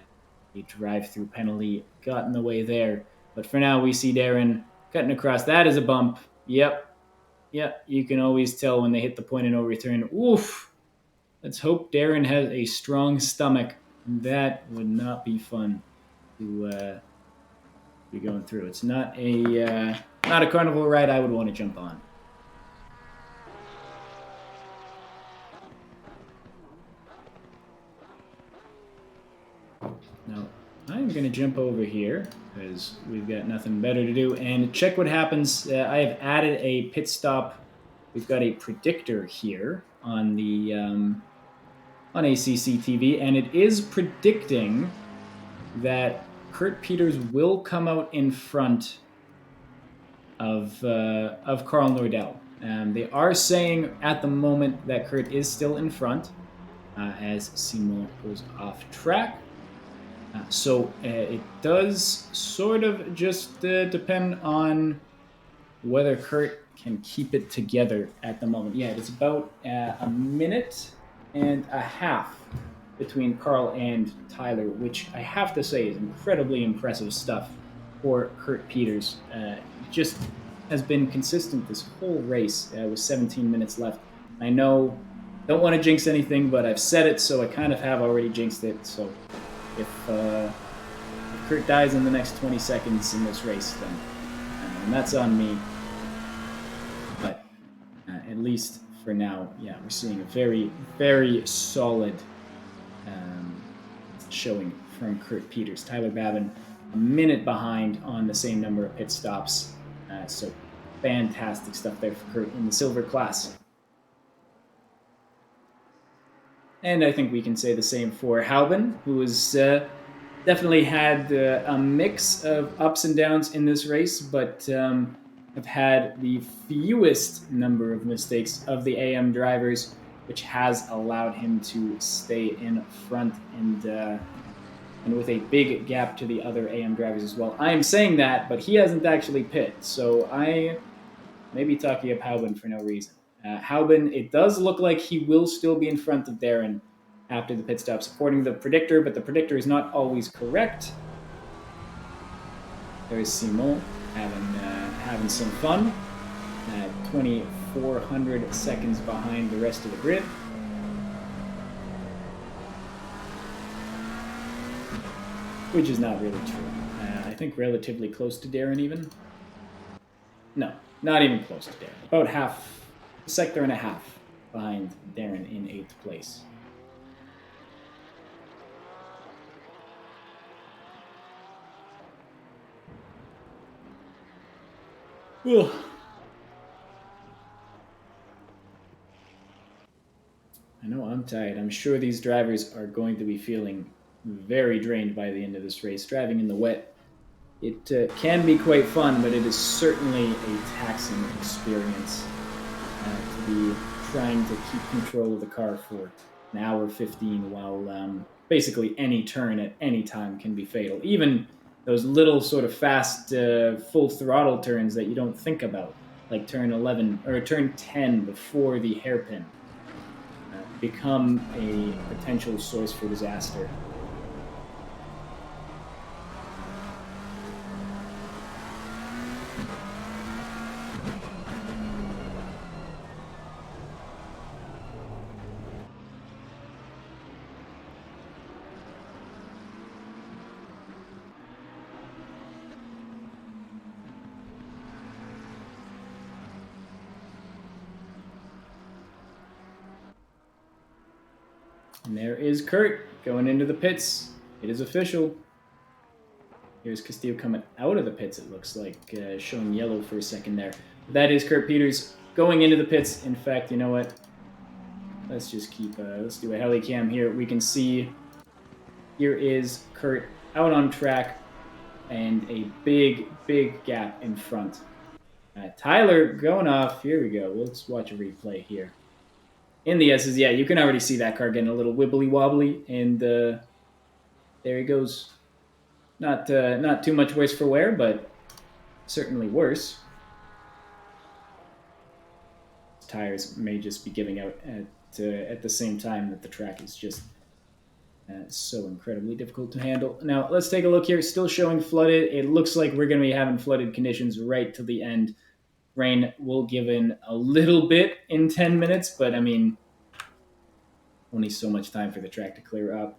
drive-through penalty got in the way there. But for now, we see Darren cutting across. That is a bump. Yep. You can always tell when they hit the point of no return. Oof. Let's hope Darren has a strong stomach. That would not be fun to be going through. It's not a carnival ride I would want to jump on. Now, I'm going to jump over here because we've got nothing better to do and check what happens. I have added a pit stop. We've got a predictor here on the on ACCTV, and it is predicting that Kurt Peters will come out in front of Carl Nordell. They are saying at the moment that Kurt is still in front as Simon goes off track. So it does sort of just depend on whether Kurt can keep it together at the moment. Yeah, it's about a minute and a half between Carl and Tyler, which I have to say is incredibly impressive stuff for Kurt Peters. Just has been consistent this whole race with 17 minutes left. I know, don't want to jinx anything, but I've said it, so I kind of have already jinxed it. So if Kurt dies in the next 20 seconds in this race, then and that's on me. But at least for now, yeah, we're seeing a very, very solid showing from Kurt Peters. Tyler Babin a minute behind on the same number of pit stops. So fantastic stuff there for Kurt in the silver class. And I think we can say the same for Halbin, who has definitely had a mix of ups and downs in this race, but have had the fewest number of mistakes of the AM drivers, which has allowed him to stay in front and with a big gap to the other AM drivers as well. I am saying that, but he hasn't actually pit, so I may be talking up Halbin for no reason. Halbin, it does look like he will still be in front of Darren after the pit stops, according to the predictor, but the predictor is not always correct. There's Simon having some fun. 2,400 seconds behind the rest of the grid. Which is not really true. I think relatively close to Darren even. No, not even close to Darren. About half, a sector and a half behind Darren in 8th place. Ugh. I know I'm tired. I'm sure these drivers are going to be feeling very drained by the end of this race. Driving in the wet, it can be quite fun, but it is certainly a taxing experience to be trying to keep control of the car for an hour 15 while basically any turn at any time can be fatal. Even those little sort of fast full throttle turns that you don't think about, like turn 11 or turn 10 before the hairpin, become a potential source for disaster. And there is Kurt going into the pits. It is official. Here's Castillo coming out of the pits, it looks like, showing yellow for a second there. That is Kurt Peters going into the pits. In fact, you know what? let's just keep, let's do a heli cam here. We can see here is Kurt out on track and a big gap in front. Tyler going off. Here we go. Let's watch a replay here. In the S's, yeah, you can already see that car getting a little wibbly wobbly, and there he goes. Not too much worse for wear, but certainly worse. Tires may just be giving out at the same time that the track is just so incredibly difficult to handle. Now, let's take a look here. Still showing flooded. It looks like we're going to be having flooded conditions right to the end. Rain will give in a little bit in 10 minutes, but I mean, only so much time for the track to clear up.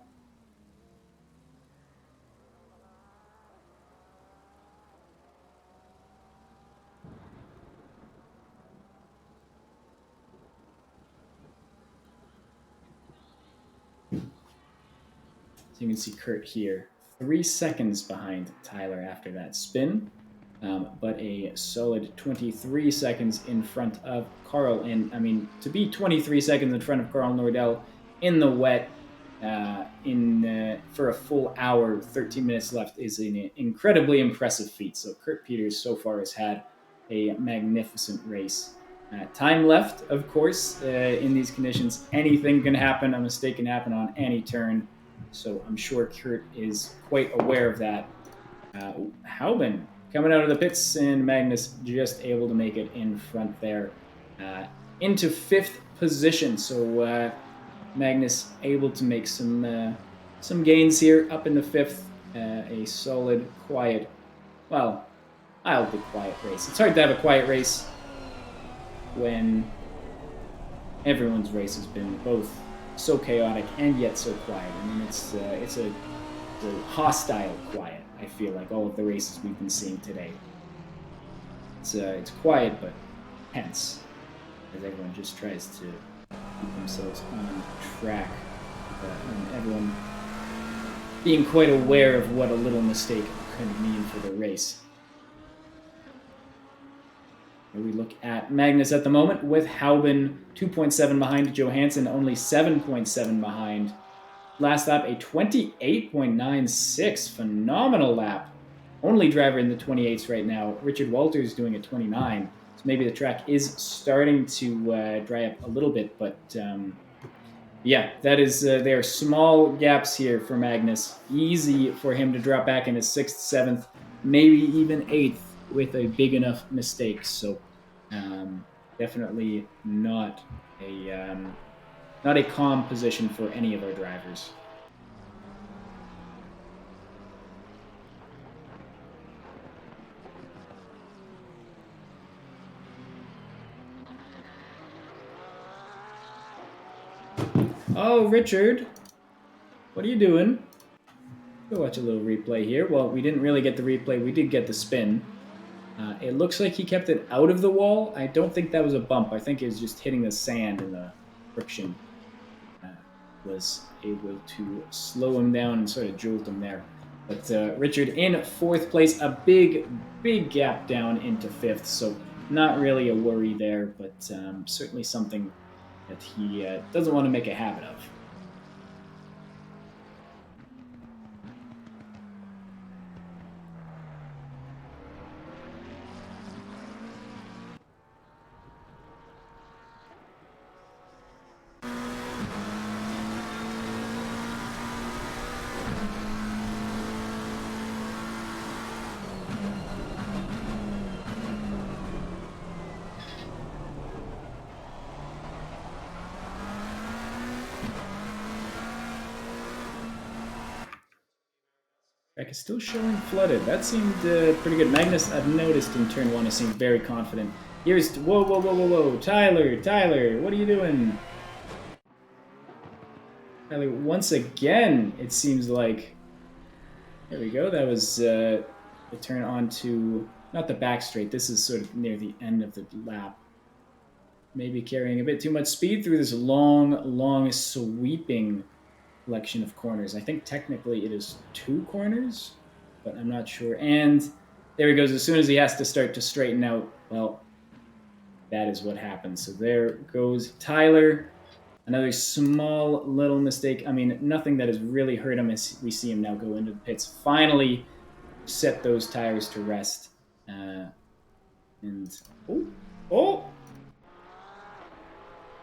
So you can see Kurt here, 3 seconds behind Tyler after that spin, but a solid 23 seconds in front of Carl. And I mean, to be 23 seconds in front of Carl Nordell in the wet for a full hour, 13 minutes left is an incredibly impressive feat. So Kurt Peters so far has had a magnificent race. Time left, of course, in these conditions. Anything can happen. A mistake can happen on any turn. So I'm sure Kurt is quite aware of that. Hauben coming out of the pits, and Magnus just able to make it in front there into 5th position. So Magnus able to make some gains here up in the 5th. A solid, quiet, well, I'll do quiet race. It's hard to have a quiet race when everyone's race has been both so chaotic and yet so quiet. I mean, it's a hostile quiet. I feel like all of the races we've been seeing today. It's quiet but tense, as everyone just tries to keep themselves on track, and everyone being quite aware of what a little mistake could mean for the race. We look at Magnus at the moment with Hauben 2.7 behind, Johansson only 7.7 behind. Last lap, a 28.96. Phenomenal lap. Only driver in the 28s right now. Richard Walters doing a 29. So maybe the track is starting to dry up a little bit. But yeah, that is there are small gaps here for Magnus. Easy for him to drop back into 6th, 7th, maybe even 8th with a big enough mistake. So definitely not a calm position for any of our drivers. Oh, Richard, what are you doing? We'll watch a little replay here. Well, we didn't really get the replay. We did get the spin. It looks like he kept it out of the wall. I don't think that was a bump. I think it was just hitting the sand, and the friction was able to slow him down and sort of jolt him there. But Richard in 4th place, a big gap down into 5th. So not really a worry there, but certainly something that he doesn't want to make a habit of. Track is still showing flooded. That seemed pretty good. Magnus, I've noticed in turn 1, he seemed very confident. Here's whoa, Tyler, what are you doing? Tyler, once again, it seems like. There we go. That was the turn onto not the back straight. This is sort of near the end of the lap. Maybe carrying a bit too much speed through this long sweeping collection of corners. I think technically it is 2 corners, but I'm not sure. And there he goes. As soon as he has to start to straighten out, well, that is what happens. So there goes Tyler. Another small little mistake. I mean, nothing that has really hurt him as we see him now go into the pits. Finally set those tires to rest. And oh,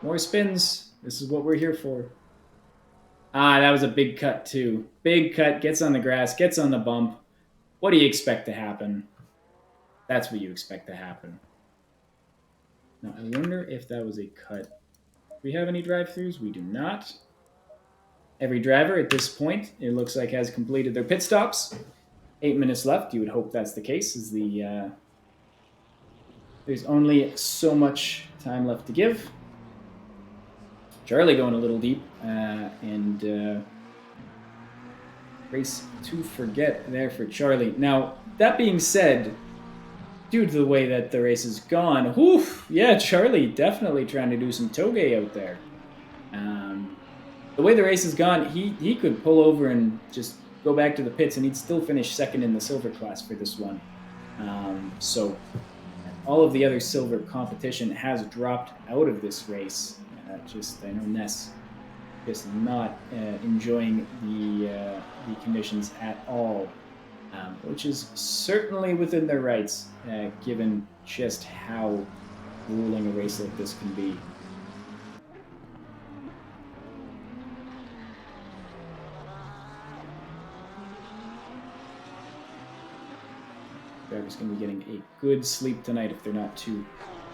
more spins. This is what we're here for. That was a big cut too. Big cut, gets on the grass, gets on the bump. What do you expect to happen? That's what you expect to happen. Now, I wonder if that was a cut. Do we have any drive-throughs? We do not. Every driver at this point, it looks like, has completed their pit stops. 8 minutes left. You would hope that's the case. There's only so much time left to give. Charlie going a little deep, and race to forget there for Charlie. Now, that being said, due to the way that the race has gone, yeah, Charlie definitely trying to do some toge out there. The way the race has gone, he could pull over and just go back to the pits, and he'd still finish second in the silver class for this one. So all of the other silver competition has dropped out of this race. I know Ness just not enjoying the conditions at all, which is certainly within their rights, given just how grueling a race like this can be. Drivers going to be getting a good sleep tonight if they're not too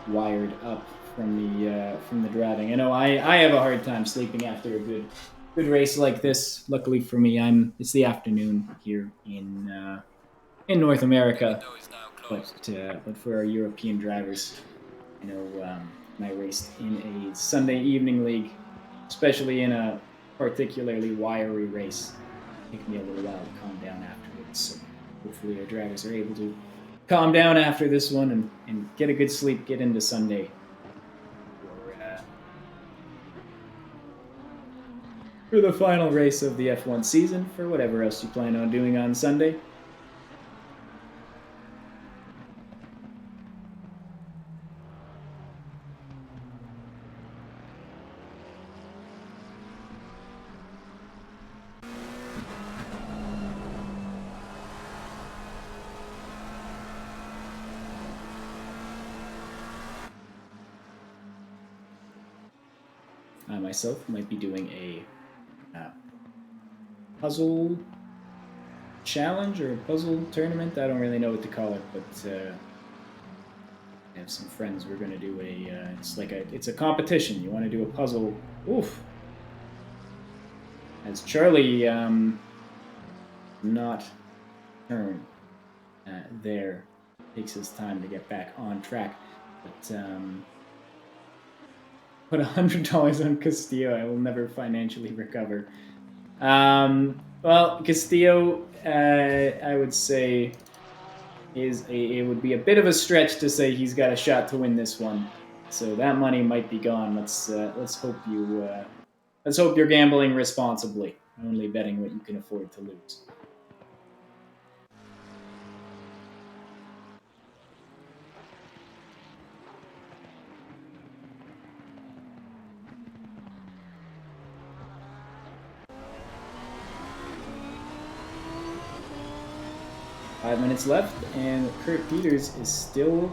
wired up from the driving. I know I have a hard time sleeping after a good race like this. Luckily for me, it's the afternoon here in North America, but for our European drivers, when I raced in a Sunday evening league, especially in a particularly wiry race, it took me a little while to calm down afterwards. So hopefully our drivers are able to calm down after this one and get a good sleep, get into Sunday. For the final race of the F1 season, for whatever else you plan on doing on Sunday. I myself might be doing a puzzle challenge or a puzzle tournament. I don't really know what to call it, but I have some friends. We're going to do it's a competition. You want to do a puzzle. Oof. As Charlie not turn there, takes his time to get back on track, but put $100 on Castillo. I will never financially recover. Well, Castillo, I would say, it would be a bit of a stretch to say he's got a shot to win this one. So that money might be gone. Let's hope you're gambling responsibly, only betting what you can afford to lose. Five minutes left, and Kurt Peters is still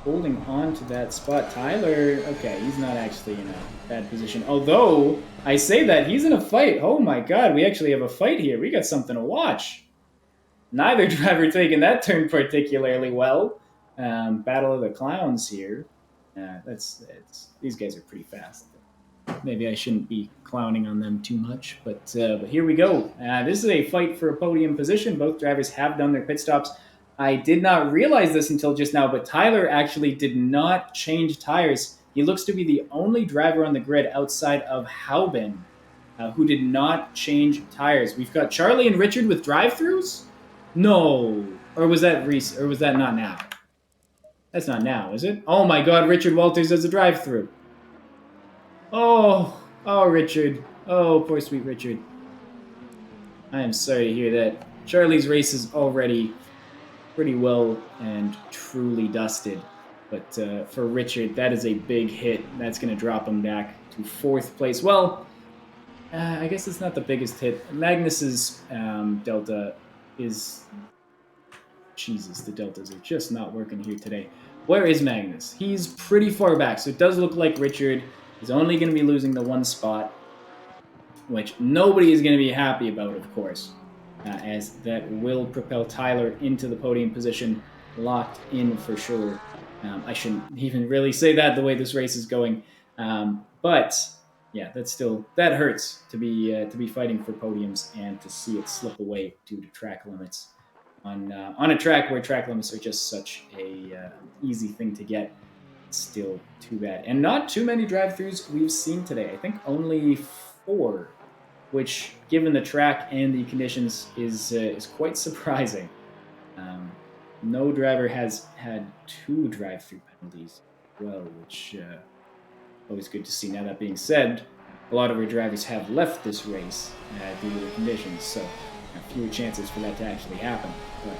holding on to that spot. Tyler, okay, he's not actually in a bad position. Although, I say that, he's in a fight. Oh my god, we actually have a fight here. We got something to watch. Neither driver taking that turn particularly well. Battle of the Clowns here. These guys are pretty fast. Maybe I shouldn't be clowning on them too much, but here we go. This is a fight for a podium position. Both drivers have done their pit stops. I did not realize this until just now, but Tyler actually did not change tires. He looks to be the only driver on the grid outside of Haubin who did not change tires. We've got Charlie and Richard with drive-throughs? No. Or was that Reese? Or was that not now? That's not now, is it? Oh my god, Richard Walters has a drive-through. Oh, Richard. Oh, poor sweet Richard. I am sorry to hear that. Charlie's race is already pretty well and truly dusted. But for Richard, that is a big hit. That's going to drop him back to 4th place. Well, I guess it's not the biggest hit. Magnus's delta is... Jesus, the deltas are just not working here today. Where is Magnus? He's pretty far back, so it does look like Richard is only going to be losing the 1 spot, which nobody is going to be happy about, of course, as that will propel Tyler into the podium position, locked in for sure. I shouldn't even really say that the way this race is going, but yeah, that hurts to be fighting for podiums and to see it slip away due to track limits on a track where track limits are just such an easy thing to get. Still too bad, and not too many drive-throughs we've seen today. I think only 4, which, given the track and the conditions, is quite surprising. No driver has had 2 drive-through penalties, well, which always good to see. Now that being said, a lot of our drivers have left this race due to the conditions, so fewer chances for that to actually happen. But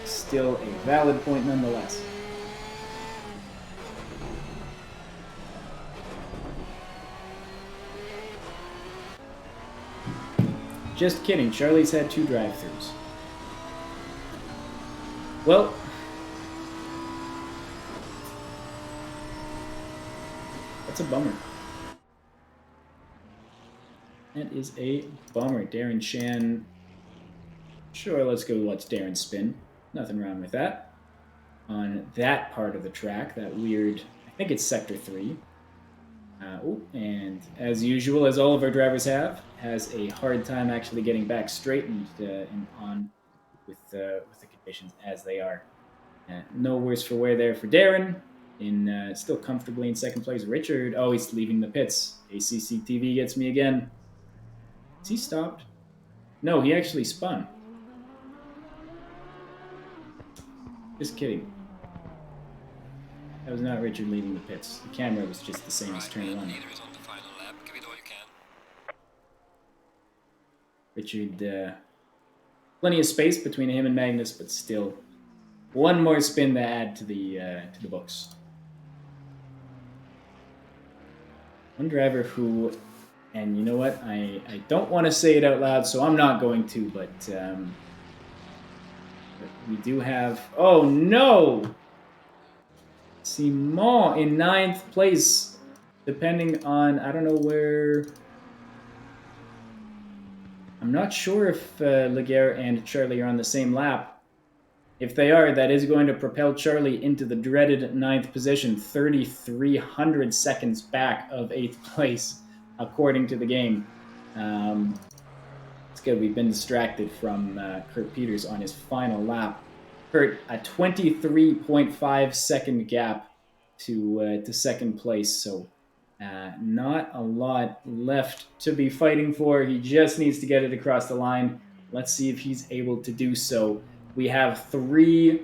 still a valid point nonetheless. Just kidding, Charlie's had 2 drive-throughs. Well, that's a bummer. That is a bummer. Darren Shan. Sure, let's Darren spin. Nothing wrong with that. On that part of the track, that weird, I think it's Sector 3. And as usual, as all of our drivers has a hard time actually getting back straight and on with the conditions as they are. No worse for wear there for Darren. Still comfortably in 2nd place. Richard, he's leaving the pits. ACCTV gets me again. Is he stopped? No, he actually spun. Just kidding. That was not Richard leaving the pits. The camera was just the same as turn 1. Richard, plenty of space between him and Magnus, but still, 1 more spin to add to the books. One driver who, and you know what, I don't want to say it out loud, so I'm not going to, but we do have... Oh, no! Simon in 9th place, depending on... I don't know where... I'm not sure if Laguerre and Charlie are on the same lap. If they are, that is going to propel Charlie into the dreaded 9th position, 3,300 seconds back of 8th place, according to the game. It's good. We've been distracted from Kurt Peters on his final lap. Kurt, a 23.5 second gap to 2nd place, so not a lot left to be fighting for. He just needs to get it across the line. Let's see if he's able to do so. We have 3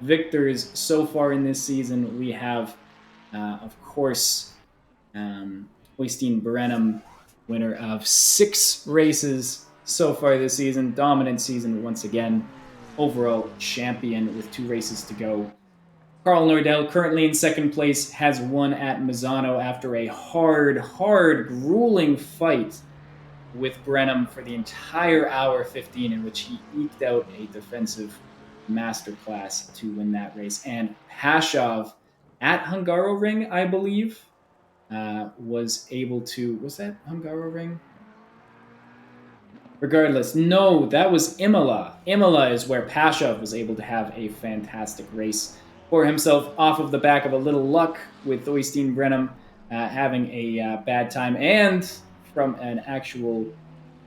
victors so far in this season. We have, of course, Oystein Brenham, winner of 6 races so far this season. Dominant season once again. Overall champion with 2 races to go. Carl Nordell, currently in 2nd place, has won at Misano after a hard, grueling fight with Brenham for the entire hour 15, in which he eked out a defensive masterclass to win that race. And Pashov at Hungaroring, I believe, was able to... Was that Hungaroring? Regardless, no, that was Imola. Imola is where Pashov was able to have a fantastic race for himself off of the back of a little luck with Oystein Brenham having a bad time, and from an actual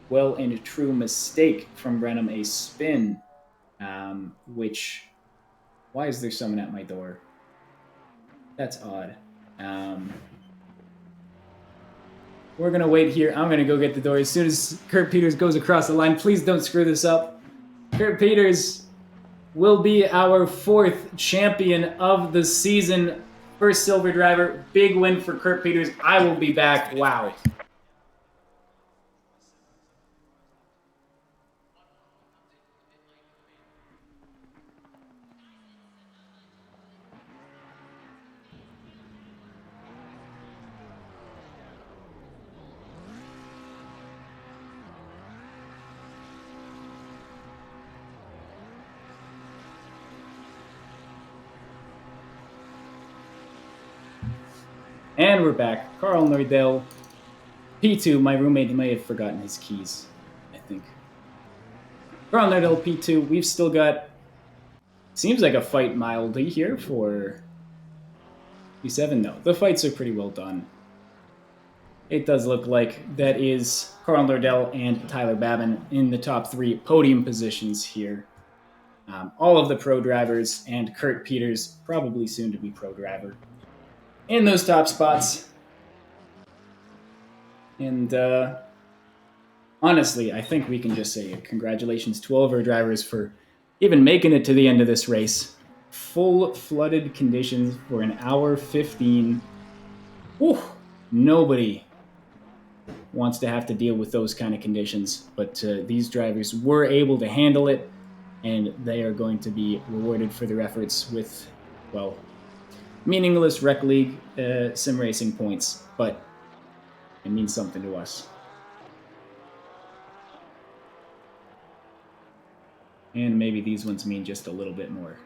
well and true mistake from Brenham, a spin, which... Why is there someone at my door? That's odd. We're going to wait here. I'm going to go get the door as soon as Kurt Peters goes across the line. Please don't screw this up. Kurt Peters will be our 4th champion of the season. First silver driver. Big win for Kurt Peters. I will be back. Wow. And we're back. Carl Nordell, P2. My roommate may have forgotten his keys, I think. Carl Nordell, P2. We've still got, seems like a fight mildly here for P7. No, the fights are pretty well done. It does look like that is Carl Nordell and Tyler Babin in the top three podium positions here. All of the pro drivers and Kurt Peters, probably soon to be pro driver, in those top spots. And honestly, I think we can just say congratulations to all of our drivers for even making it to the end of this race. Full flooded conditions for an hour 15. Whew, nobody wants to have to deal with those kind of conditions, but these drivers were able to handle it, and they are going to be rewarded for their efforts with, well, meaningless Rec League sim racing points, but it means something to us. And maybe these ones mean just a little bit more.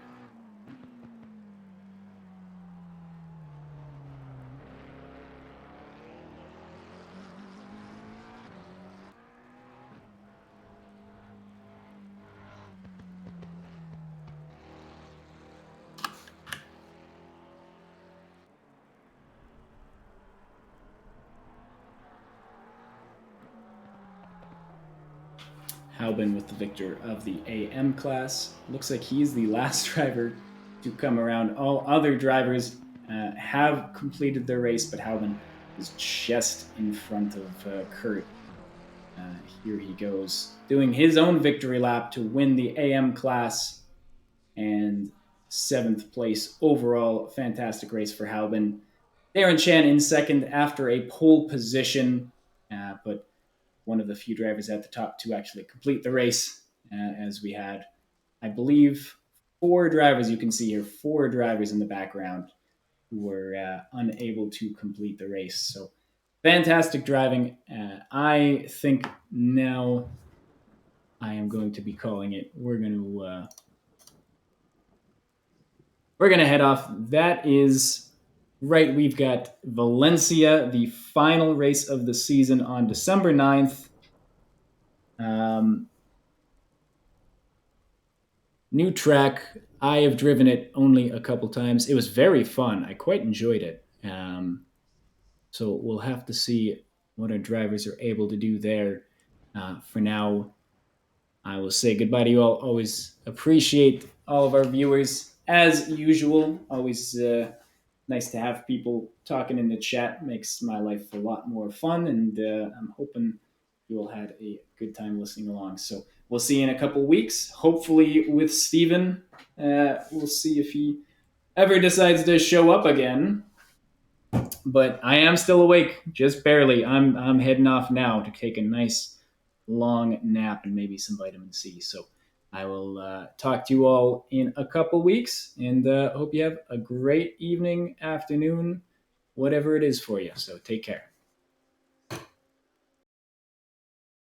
Halbin with the victor of the AM class. Looks like he's the last driver to come around. All other drivers have completed their race, but Halbin is just in front of Kurt. Here he goes, doing his own victory lap to win the AM class and seventh place overall. Fantastic race for Halbin. Darren Chan in second after a pole position, but one of the few drivers at the top to actually complete the race, as we had, I believe, four drivers. You can see here, four drivers in the background who were unable to complete the race. So fantastic driving. I think now I am going to be calling it. We're going to head off. That is right. We've got Valencia, the final race of the season on December 9th. New track. I have driven it only a couple times. It was very fun. I quite enjoyed it. So we'll have to see what our drivers are able to do there. For now, I will say goodbye to you all. Always appreciate all of our viewers as usual. Always nice to have people talking in the chat. Makes my life a lot more fun, and I'm hoping you all had a good time listening along. So we'll see you in a couple weeks, hopefully with Steven. We'll see if he ever decides to show up again. But I am still awake, just barely. I'm heading off now to take a nice long nap and maybe some vitamin C. So I will talk to you all in a couple weeks, and hope you have a great evening, afternoon, whatever it is for you. So take care.